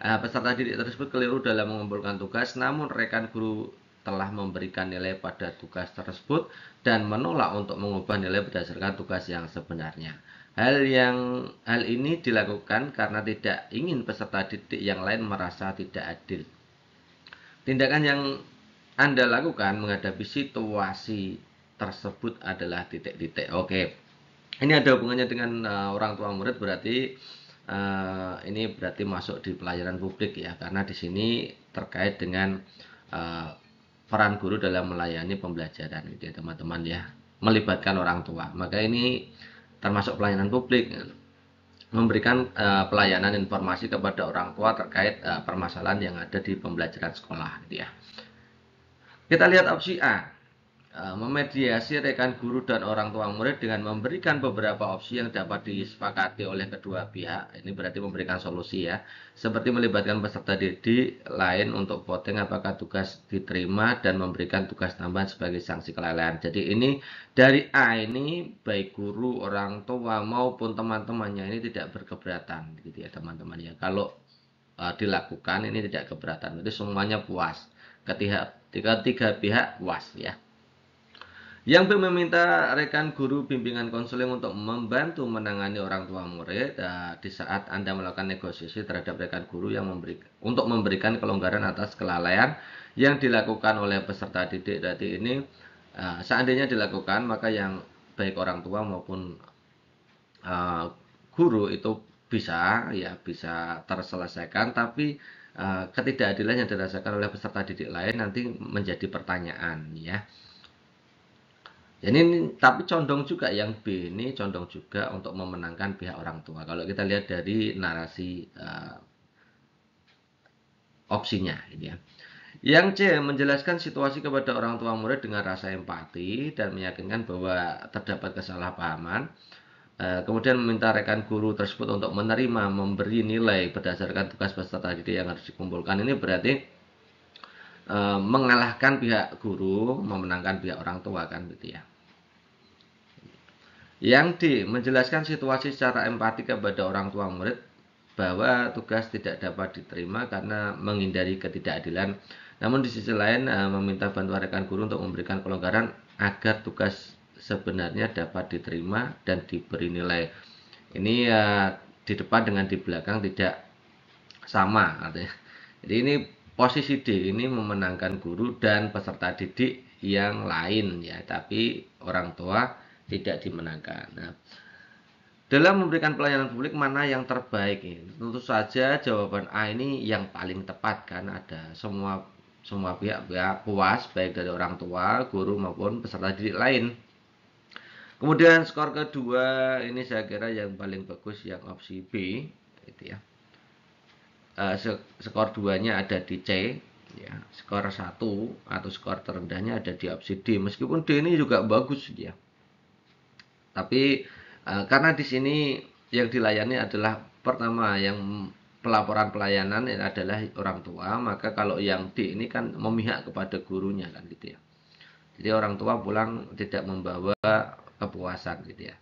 Peserta didik tersebut keliru dalam mengumpulkan tugas, namun rekan guru telah memberikan nilai pada tugas tersebut dan menolak untuk mengubah nilai berdasarkan tugas yang sebenarnya. Hal ini dilakukan karena tidak ingin peserta didik yang lain merasa tidak adil. Tindakan yang Anda lakukan menghadapi situasi tersebut adalah titik-titik. Oke, ini ada hubungannya dengan orang tua murid, berarti ini berarti masuk di pelayanan publik ya, karena di sini terkait dengan peran guru dalam melayani pembelajaran gitu ya teman-teman ya, melibatkan orang tua. Maka ini termasuk pelayanan publik, memberikan pelayanan informasi kepada orang tua terkait permasalahan yang ada di pembelajaran sekolah gitu ya. Kita lihat opsi A, memediasi rekan guru dan orang tua murid dengan memberikan beberapa opsi yang dapat disepakati oleh kedua pihak. Ini berarti memberikan solusi ya, seperti melibatkan peserta didik lain untuk voting apakah tugas diterima dan memberikan tugas tambahan sebagai sanksi kelalaian. Jadi ini dari A ini baik guru, orang tua maupun teman-temannya ini tidak berkeberatan gitu ya teman-teman ya. Kalau dilakukan ini tidak keberatan, jadi semuanya puas. Tiga pihak puas ya. Yang B, meminta rekan guru bimbingan konseling untuk membantu menangani orang tua murid di saat Anda melakukan negosiasi terhadap rekan guru yang untuk memberikan kelonggaran atas kelalaian yang dilakukan oleh peserta didik. Jadi ini seandainya dilakukan, maka yang baik orang tua maupun guru itu bisa terselesaikan, tapi ketidakadilan yang dirasakan oleh peserta didik lain nanti menjadi pertanyaan ya. Jadi tapi condong juga yang B ini condong juga untuk memenangkan pihak orang tua. Kalau kita lihat dari narasi opsinya ini ya. Yang C, menjelaskan situasi kepada orang tua murid dengan rasa empati dan meyakinkan bahwa terdapat kesalahpahaman. Kemudian meminta rekan guru tersebut untuk menerima memberi nilai berdasarkan tugas peserta didik yang harus dikumpulkan. Ini berarti mengalahkan pihak guru, memenangkan pihak orang tua kan gitu ya. Yang D, menjelaskan situasi secara empati kepada orang tua murid bahwa tugas tidak dapat diterima karena menghindari ketidakadilan. Namun di sisi lain meminta bantuan rekan guru untuk memberikan kelonggaran agar tugas sebenarnya dapat diterima dan diberi nilai. Ini di depan dengan di belakang tidak sama artinya. Jadi ini posisi D ini memenangkan guru dan peserta didik yang lain ya, tapi orang tua tidak dimenangkan. Nah, dalam memberikan pelayanan publik mana yang terbaik ini? Tentu saja jawaban A ini yang paling tepat kan, ada semua pihak puas baik dari orang tua, guru maupun peserta didik lain. Kemudian skor kedua ini saya kira yang paling bagus yang opsi B itu ya. Skor 2-nya ada di C ya, skor 1 atau skor terendahnya ada di opsi D. Meskipun D ini juga bagus ya. Tapi karena di sini yang dilayani adalah pertama yang pelaporan pelayanan adalah orang tua, maka kalau yang D ini kan memihak kepada gurunya kan gitu ya. Jadi orang tua pulang tidak membawa kepuasan gitu ya.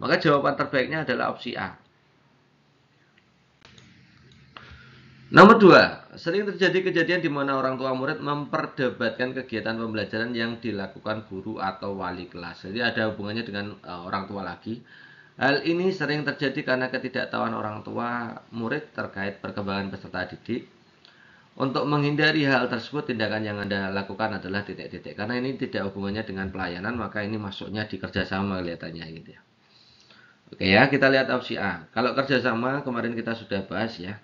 Maka jawaban terbaiknya adalah opsi A. Nomor 2, sering terjadi kejadian di mana orang tua murid memperdebatkan kegiatan pembelajaran yang dilakukan guru atau wali kelas. Jadi ada hubungannya dengan orang tua lagi. Hal ini sering terjadi karena ketidaktahuan orang tua murid terkait perkembangan peserta didik. Untuk menghindari hal tersebut, tindakan yang Anda lakukan adalah titik-titik. Karena ini tidak hubungannya dengan pelayanan, maka ini masuknya di kerjasama kelihatannya gitu ya. Oke ya, kita lihat opsi A. Kalau kerjasama, kemarin kita sudah bahas ya.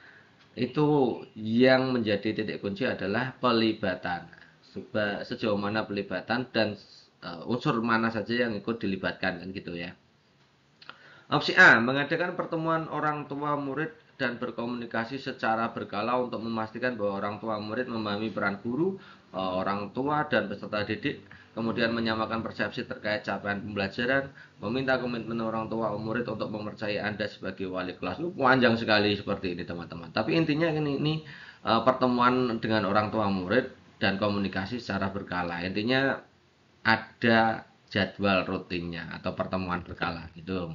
Itu yang menjadi titik kunci adalah pelibatan. Sejauh mana pelibatan dan unsur mana saja yang ikut dilibatkan kan gitu ya. Opsi A, mengadakan pertemuan orang tua murid dan berkomunikasi secara berkala untuk memastikan bahwa orang tua murid memahami peran guru, orang tua dan peserta didik, kemudian menyamakan persepsi terkait capaian pembelajaran, meminta komitmen orang tua murid untuk mempercayai Anda sebagai wali kelas. Panjang sekali seperti ini teman-teman. Tapi intinya ini pertemuan dengan orang tua murid dan komunikasi secara berkala. Intinya ada jadwal rutinnya atau pertemuan berkala gitu.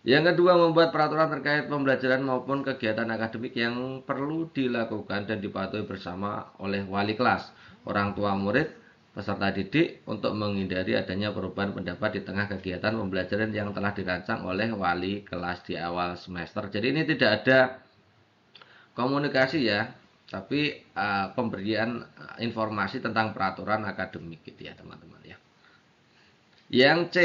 Yang kedua, membuat peraturan terkait pembelajaran maupun kegiatan akademik yang perlu dilakukan dan dipatuhi bersama oleh wali kelas, orang tua murid, peserta didik untuk menghindari adanya perubahan pendapat di tengah kegiatan pembelajaran yang telah dirancang oleh wali kelas di awal semester. Jadi ini tidak ada komunikasi ya, tapi pemberian informasi tentang peraturan akademik gitu ya teman-teman ya. Yang C,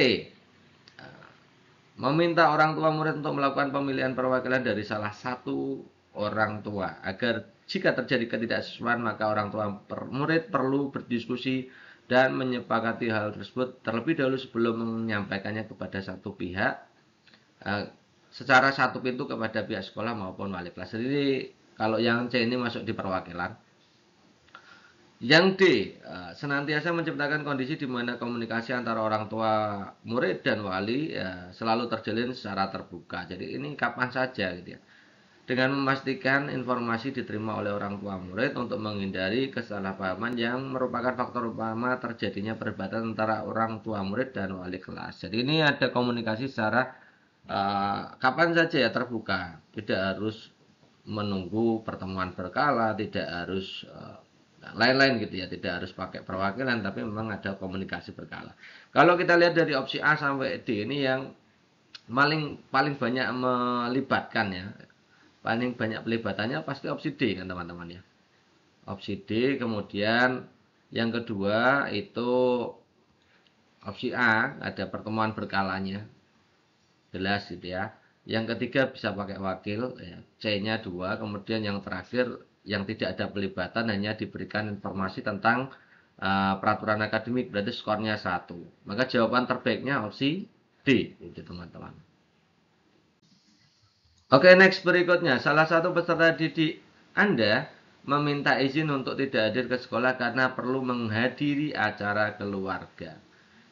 meminta orang tua murid untuk melakukan pemilihan perwakilan dari salah satu orang tua agar jika terjadi ketidaksesuaian maka orang tua murid perlu berdiskusi dan menyepakati hal tersebut terlebih dahulu sebelum menyampaikannya kepada satu pihak secara satu pintu kepada pihak sekolah maupun wali kelas. Jadi kalau yang C ini masuk di perwakilan. Yang D, senantiasa menciptakan kondisi di mana komunikasi antara orang tua murid dan wali selalu terjalin secara terbuka. Jadi ini kapan saja gitu ya. Dengan memastikan informasi diterima oleh orang tua murid untuk menghindari kesalahpahaman yang merupakan faktor utama terjadinya perdebatan antara orang tua murid dan wali kelas. Jadi ini ada komunikasi secara kapan saja ya terbuka. Tidak harus menunggu pertemuan berkala, tidak harus lain-lain gitu ya, tidak harus pakai perwakilan tapi memang ada komunikasi berkala. Kalau kita lihat dari opsi A sampai D ini yang paling banyak melibatkan ya, paling banyak pelibatannya pasti opsi D kan teman-teman ya, opsi D. Kemudian yang kedua itu opsi A, ada pertemuan berkalanya jelas gitu ya. Yang ketiga bisa pakai wakil ya, C-nya 2. Kemudian yang terakhir yang tidak ada pelibatan hanya diberikan informasi tentang peraturan akademik, berarti skornya 1. Maka jawaban terbaiknya opsi D itu teman-teman. Oke, next berikutnya, salah satu peserta didik Anda meminta izin untuk tidak hadir ke sekolah karena perlu menghadiri acara keluarga.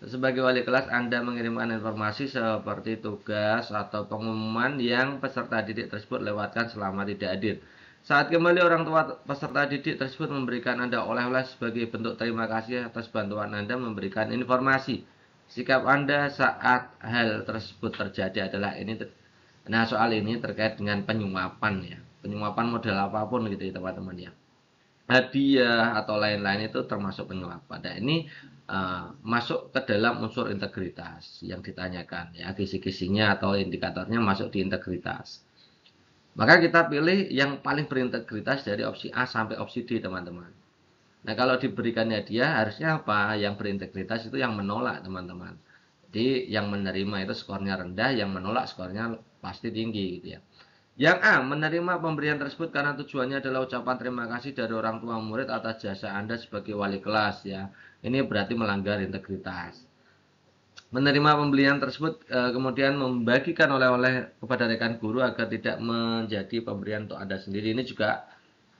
Sebagai wali kelas, Anda mengirimkan informasi seperti tugas atau pengumuman yang peserta didik tersebut lewatkan selama tidak hadir. Saat kembali, orang tua peserta didik tersebut memberikan Anda oleh-oleh sebagai bentuk terima kasih atas bantuan Anda memberikan informasi. Sikap Anda saat hal tersebut terjadi adalah ini Nah, soal ini terkait dengan penyuapan ya. Penyuapan model apapun gitu ya teman-teman ya. Hadiah atau lain-lain itu termasuk penyuapan. Nah, ini masuk ke dalam unsur integritas yang ditanyakan ya. Kisi-kisinya atau indikatornya masuk di integritas. Maka kita pilih yang paling berintegritas dari opsi A sampai opsi D, teman-teman. Nah, kalau diberikan hadiah, harusnya apa? Yang berintegritas itu yang menolak, teman-teman. Jadi, yang menerima itu skornya rendah, yang menolak skornya pasti tinggi, gitu ya. Yang A, menerima pemberian tersebut karena tujuannya adalah ucapan terima kasih dari orang tua murid atas jasa Anda sebagai wali kelas, ya. Ini berarti melanggar integritas. Menerima pembelian tersebut kemudian membagikan oleh-oleh kepada rekan guru agar tidak menjadi pemberian untuk Anda sendiri, ini juga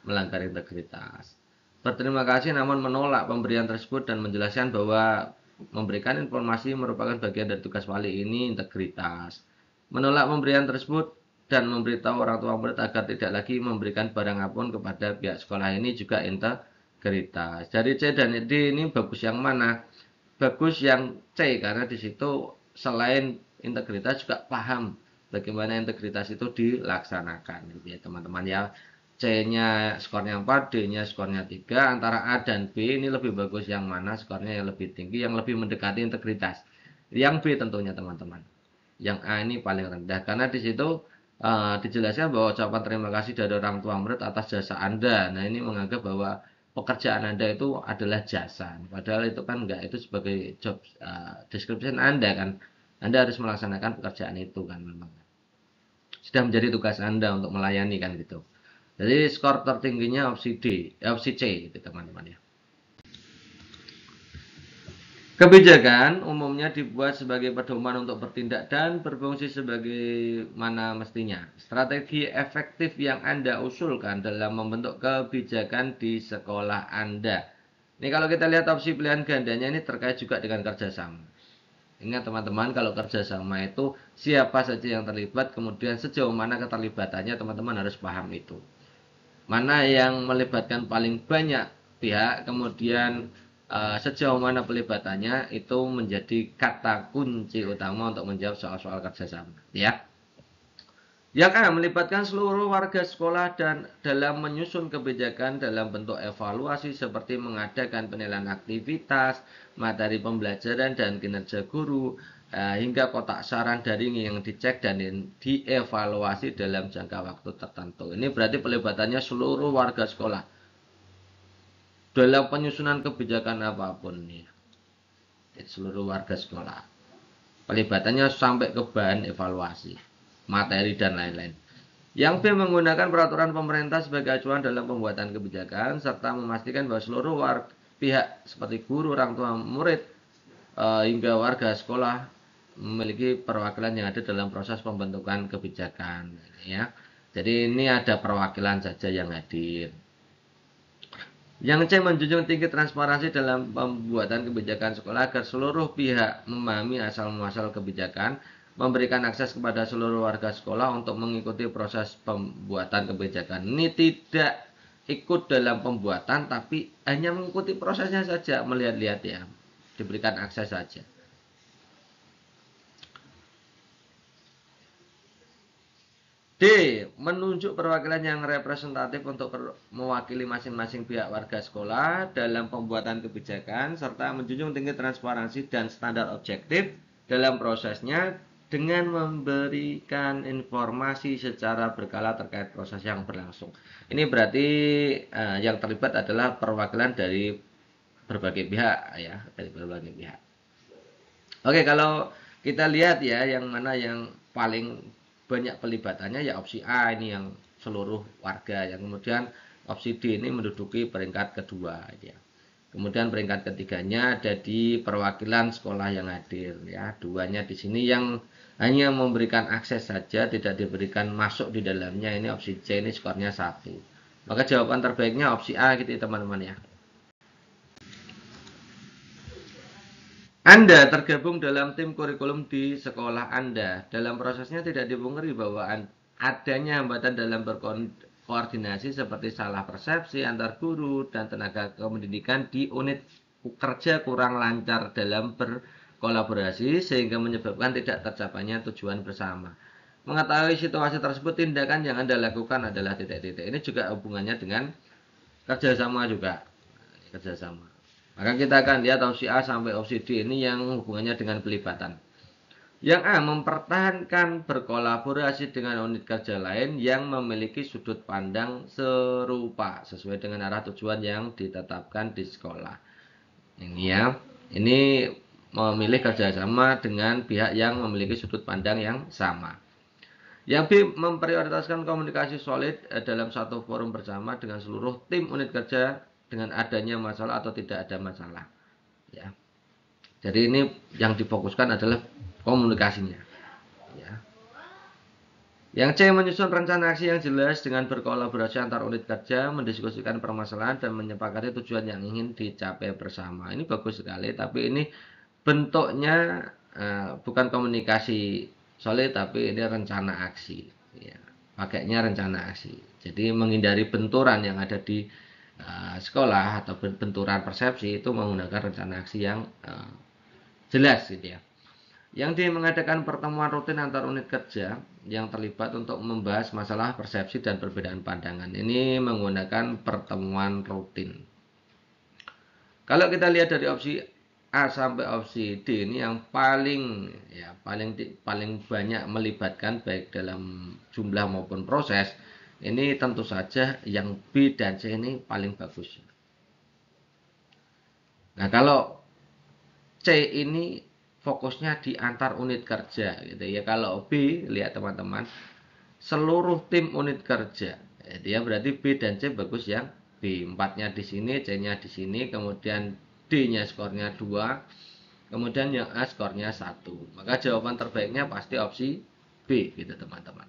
melanggar integritas. Berterima kasih namun menolak pemberian tersebut dan menjelaskan bahwa memberikan informasi merupakan bagian dari tugas wali, ini integritas. Menolak pemberian tersebut dan memberitahu orang tua murid agar tidak lagi memberikan barang apapun kepada pihak sekolah, ini juga integritas. Dari C dan D ini bagus yang mana? Bagus yang C, karena di situ selain integritas juga paham bagaimana integritas itu dilaksanakan gitu ya teman-teman ya. C-nya skornya 4, D-nya skornya 3. Antara A dan B ini lebih bagus yang mana skornya yang lebih tinggi, yang lebih mendekati integritas? Yang B tentunya teman-teman. Yang A ini paling rendah karena di situ dijelaskan bahwa ucapan terima kasih dari orang tua murid atas jasa Anda. Nah, ini menganggap bahwa pekerjaan Anda itu adalah jasa. Padahal itu kan enggak, itu sebagai job description Anda kan. Anda harus melaksanakan pekerjaan itu kan memang. Sudah menjadi tugas Anda untuk melayani kan gitu. Jadi skor tertingginya opsi D, opsi C gitu teman-teman ya. Kebijakan umumnya dibuat sebagai pedoman untuk bertindak dan berfungsi sebagai mana mestinya. Strategi efektif yang Anda usulkan dalam membentuk kebijakan di sekolah Anda. Ini kalau kita lihat opsi pilihan gandanya ini terkait juga dengan kerjasama. Ingat teman-teman, kalau kerjasama itu siapa saja yang terlibat, kemudian sejauh mana keterlibatannya, teman-teman harus paham itu. Mana yang melibatkan paling banyak pihak, kemudian sejauh mana pelibatannya, itu menjadi kata kunci utama untuk menjawab soal-soal kerjasama ya. Yang A, melibatkan seluruh warga sekolah dan dalam menyusun kebijakan dalam bentuk evaluasi seperti mengadakan penilaian aktivitas, materi pembelajaran dan kinerja guru, hingga kotak saran daring yang dicek dan dievaluasi dalam jangka waktu tertentu. Ini berarti pelibatannya seluruh warga sekolah dalam penyusunan kebijakan apapun nih. Seluruh warga sekolah. Pelibatannya sampai ke bahan evaluasi, materi dan lain-lain. Yang B, menggunakan peraturan pemerintah sebagai acuan dalam pembuatan kebijakan serta memastikan bahwa seluruh pihak seperti guru, orang tua murid hingga warga sekolah memiliki perwakilan yang ada dalam proses pembentukan kebijakan ya. Jadi ini ada perwakilan saja yang hadir. Yang C, menjunjung tinggi transparansi dalam pembuatan kebijakan sekolah agar seluruh pihak memahami asal-muasal kebijakan, memberikan akses kepada seluruh warga sekolah untuk mengikuti proses pembuatan kebijakan. Ini tidak ikut dalam pembuatan, tapi hanya mengikuti prosesnya saja, melihat-lihat ya, diberikan akses saja. D, menunjuk perwakilan yang representatif untuk mewakili masing-masing pihak warga sekolah dalam pembuatan kebijakan serta menjunjung tinggi transparansi dan standar objektif dalam prosesnya dengan memberikan informasi secara berkala terkait proses yang berlangsung. Ini berarti yang terlibat adalah perwakilan dari berbagai pihak ya, dari berbagai pihak. Oke, kalau kita lihat ya, yang mana yang paling banyak pelibatannya ya opsi A ini yang seluruh warga, yang kemudian opsi D ini menduduki peringkat kedua ya. Kemudian peringkat ketiganya ada di perwakilan sekolah yang hadir ya. Duanya di sini yang hanya memberikan akses saja, tidak diberikan masuk di dalamnya, ini opsi C, ini skornya 1. Maka jawaban terbaiknya opsi A gitu ya teman-teman ya. Anda tergabung dalam tim kurikulum di sekolah Anda. Dalam prosesnya tidak dipungkiri bahwa adanya hambatan dalam berkoordinasi seperti salah persepsi antar guru dan tenaga kependidikan di unit kerja kurang lancar dalam berkolaborasi sehingga menyebabkan tidak tercapainya tujuan bersama. mengetahui situasi tersebut, tindakan yang Anda lakukan adalah titik-titik. Ini juga hubungannya dengan kerjasama juga. Kerjasama. Maka kita akan lihat opsi A sampai opsi D ini yang hubungannya dengan pelibatan. Yang A, mempertahankan berkolaborasi dengan unit kerja lain yang memiliki sudut pandang serupa sesuai dengan arah tujuan yang ditetapkan di sekolah. Ini ya, ini memilih kerjasama dengan pihak yang memiliki sudut pandang yang sama. Yang B, memprioritaskan komunikasi solid dalam satu forum bersama dengan seluruh tim unit kerja dengan adanya masalah atau tidak ada masalah. Ya. Jadi ini yang difokuskan adalah komunikasinya. Ya. Yang C, menyusun rencana aksi yang jelas dengan berkolaborasi antar unit kerja, mendiskusikan permasalahan dan menyepakati tujuan yang ingin dicapai bersama. Ini bagus sekali, tapi ini bentuknya bukan komunikasi solid, tapi ini rencana aksi. Ya. Pakainya rencana aksi. Jadi menghindari benturan yang ada di sekolah atau benturan persepsi, itu menggunakan rencana aksi yang jelas gitu ya. Yang D, mengadakan pertemuan rutin antar unit kerja yang terlibat untuk membahas masalah persepsi dan perbedaan pandangan. Ini menggunakan pertemuan rutin. Kalau kita lihat dari opsi A sampai opsi D, ini yang paling banyak melibatkan baik dalam jumlah maupun proses. Ini tentu saja yang B dan C ini paling bagus. Nah, kalau C ini fokusnya di antar unit kerja gitu ya. Kalau B, lihat teman-teman, seluruh tim unit kerja. Dia berarti B dan C bagus yang B. 4-nya di sini, C-nya di sini, kemudian D-nya skornya 2, kemudian yang A skornya 1. Maka jawaban terbaiknya pasti opsi B gitu teman-teman.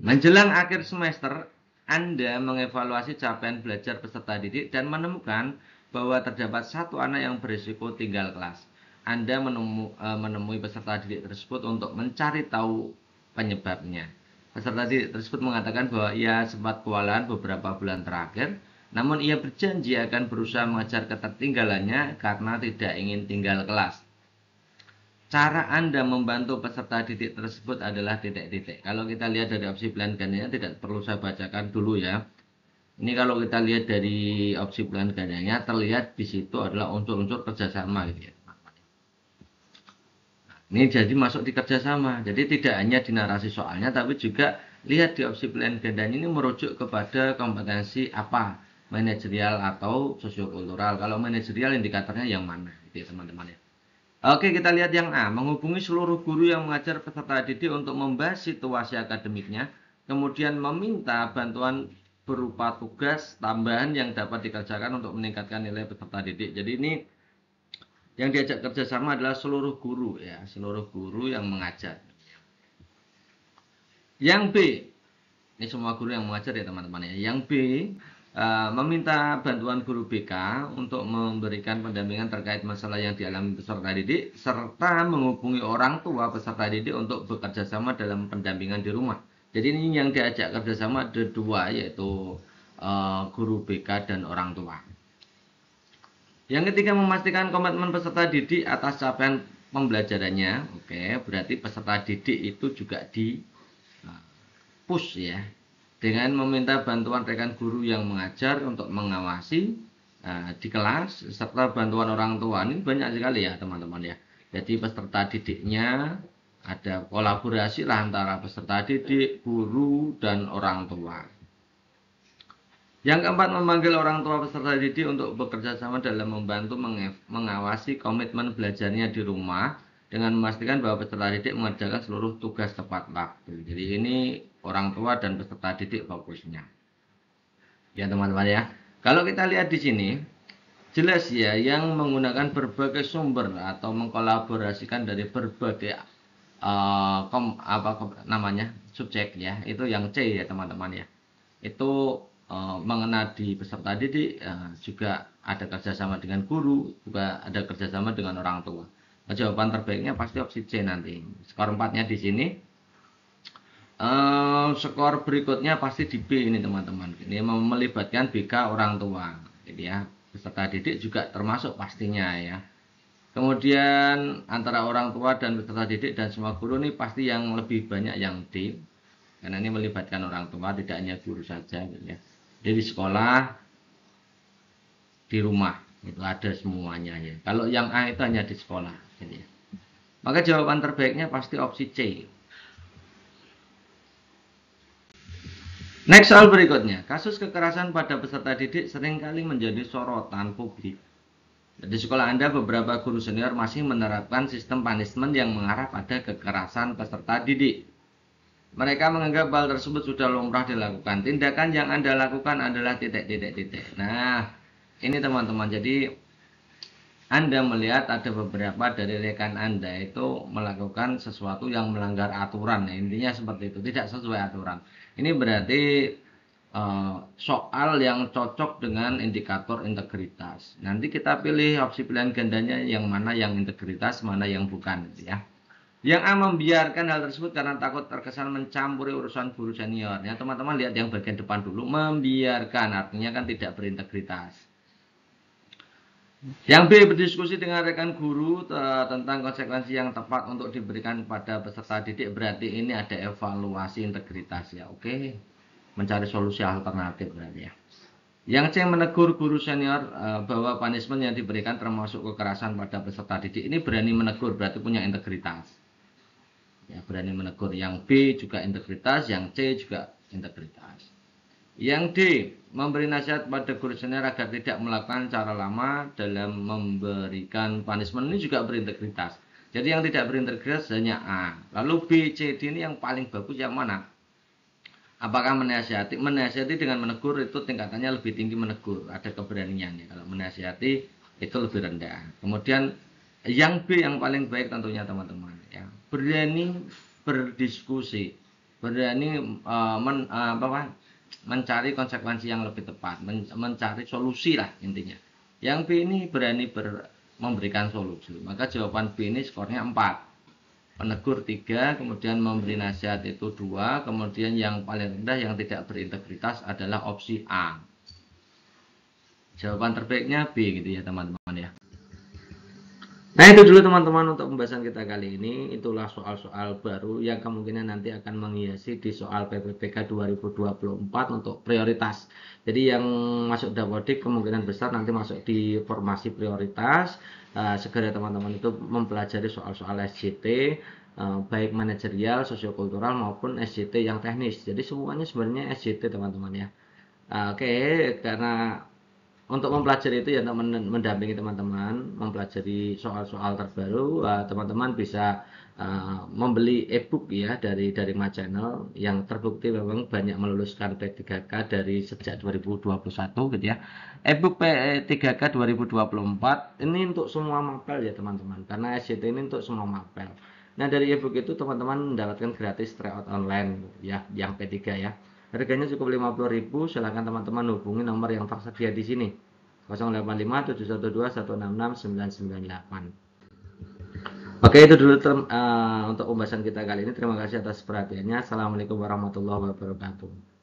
Menjelang akhir semester, Anda mengevaluasi capaian belajar peserta didik dan menemukan bahwa terdapat satu anak yang berisiko tinggal kelas. Anda menemui peserta didik tersebut untuk mencari tahu penyebabnya. Peserta didik tersebut mengatakan bahwa ia sempat kewalahan beberapa bulan terakhir, namun ia berjanji akan berusaha mengejar ketertinggalannya karena tidak ingin tinggal kelas. Cara Anda membantu peserta didik tersebut adalah titik-titik. Kalau kita lihat dari opsi pilihan gandanya, tidak perlu saya bacakan dulu ya. Ini kalau kita lihat dari opsi pilihan gandanya, terlihat di situ adalah unsur-unsur kerjasama gitu ya. Ini jadi masuk di kerjasama. Jadi tidak hanya di narasi soalnya, tapi juga lihat di opsi pilihan gandanya ini merujuk kepada kompetensi apa, manajerial atau sosiokultural. Kalau manajerial indikatornya yang mana, gitu ya teman-teman ya. Oke, kita lihat yang A, menghubungi seluruh guru yang mengajar peserta didik untuk membahas situasi akademiknya, kemudian meminta bantuan berupa tugas tambahan yang dapat dikerjakan untuk meningkatkan nilai peserta didik. Jadi ini yang diajak kerjasama adalah seluruh guru ya, seluruh guru yang mengajar. Yang B, ini semua guru yang mengajar ya teman-teman ya. Yang B, meminta bantuan guru BK untuk memberikan pendampingan terkait masalah yang dialami peserta didik serta menghubungi orang tua peserta didik untuk bekerja sama dalam pendampingan di rumah. Jadi ini yang diajak kerjasama ada dua, yaitu guru BK dan orang tua. Yang ketiga, memastikan komitmen peserta didik atas capaian pembelajarannya. Oke, berarti peserta didik itu juga di push ya, dengan meminta bantuan rekan guru yang mengajar untuk mengawasi di kelas serta bantuan orang tua. Ini banyak sekali ya teman-teman ya. Jadi peserta didiknya ada kolaborasi lah antara peserta didik, guru, dan orang tua. Yang keempat, memanggil orang tua peserta didik untuk bekerja sama dalam membantu mengawasi komitmen belajarnya di rumah dengan memastikan bahwa peserta didik mengerjakan seluruh tugas tepat waktu. Jadi ini orang tua dan peserta didik fokusnya. Ya teman-teman ya. Kalau kita lihat di sini, jelas ya, yang menggunakan berbagai sumber atau mengkolaborasikan dari berbagai subjek ya, itu yang C ya teman-teman ya. Itu mengena di peserta didik, juga ada kerjasama dengan guru, juga ada kerjasama dengan orang tua. Nah, jawaban terbaiknya pasti opsi C nanti. Skor 4-nya di sini. Skor berikutnya pasti di B ini teman-teman. Ini melibatkan BK orang tua. Jadi ya, peserta didik juga termasuk pastinya ya. Kemudian antara orang tua dan peserta didik dan semua guru ini pasti yang lebih banyak yang D, karena ini melibatkan orang tua, tidak hanya guru saja gitu ya. Jadi di sekolah, di rumah itu ada semuanya ya. Kalau yang A itu hanya di sekolah gitu ya. Maka jawaban terbaiknya pasti opsi C. Next soal berikutnya, kasus kekerasan pada peserta didik seringkali menjadi sorotan publik. Di sekolah Anda, beberapa guru senior masih menerapkan sistem punishment yang mengarah pada kekerasan peserta didik. Mereka menganggap hal tersebut sudah lumrah dilakukan. Tindakan yang Anda lakukan adalah titik. Nah, ini teman-teman, jadi Anda melihat ada beberapa dari rekan Anda itu melakukan sesuatu yang melanggar aturan. Ya, intinya seperti itu, tidak sesuai aturan. Ini berarti soal yang cocok dengan indikator integritas. Nanti kita pilih opsi pilihan gandanya yang mana yang integritas, mana yang bukan, ya. Yang A, membiarkan hal tersebut karena takut terkesan mencampuri urusan guru senior. Ya, teman-teman lihat yang bagian depan dulu, membiarkan artinya kan tidak berintegritas. Yang B, berdiskusi dengan rekan guru tentang konsekuensi yang tepat untuk diberikan pada peserta didik. Berarti ini ada evaluasi integritas ya, oke. Mencari solusi alternatif berarti ya. Yang C, menegur guru senior bahwa punishment yang diberikan termasuk kekerasan pada peserta didik. Ini berani menegur, berarti punya integritas. Ya, berani menegur. Yang B juga integritas, yang C juga integritas. Yang D, memberi nasihat pada guru senior agar tidak melakukan cara lama dalam memberikan punishment. Ini juga berintegritas. Jadi yang tidak berintegritas hanya A. Lalu B, C, D ini yang paling bagus yang mana? Apakah menasihati? Menasihati dengan menegur itu tingkatannya lebih tinggi menegur. Ada keberanian ya. Kalau menasihati itu lebih rendah. Kemudian yang B yang paling baik tentunya teman-teman ya. Berani berdiskusi. Berani mencari konsekuensi yang lebih tepat, mencari solusi lah intinya. Yang B ini berani memberikan solusi. Maka jawaban B ini skornya 4. Penegur 3, kemudian memberi nasihat itu 2, kemudian yang paling rendah yang tidak berintegritas adalah opsi A. Jawaban terbaiknya B gitu ya teman-teman ya. Nah itu dulu teman-teman untuk pembahasan kita kali ini. Itulah soal-soal baru yang kemungkinan nanti akan menghiasi di soal PPPK 2024 untuk prioritas. Jadi yang masuk Dapodik kemungkinan besar nanti masuk di formasi prioritas. Segera teman-teman itu mempelajari soal-soal SJT, baik manajerial, sosiokultural maupun SJT yang teknis. Jadi semuanya sebenarnya SJT teman-teman ya. Oke, karena untuk mempelajari itu ya untuk mendampingi teman-teman mempelajari soal-soal terbaru, teman-teman bisa membeli e-book ya dari My Channel yang terbukti memang banyak meluluskan P3K dari sejak 2021 gitu ya. E-book P3K 2024 ini untuk semua mapel ya teman-teman, karena SJT ini untuk semua mapel. Nah dari e-book itu teman-teman mendapatkan gratis tryout online ya yang P3 ya. Harganya cukup 50.000. Silahkan teman-teman hubungi nomor yang tersedia di sini 085 712 166 998. Oke, itu dulu untuk pembahasan kita kali ini. Terima kasih atas perhatiannya. Assalamualaikum warahmatullahi wabarakatuh.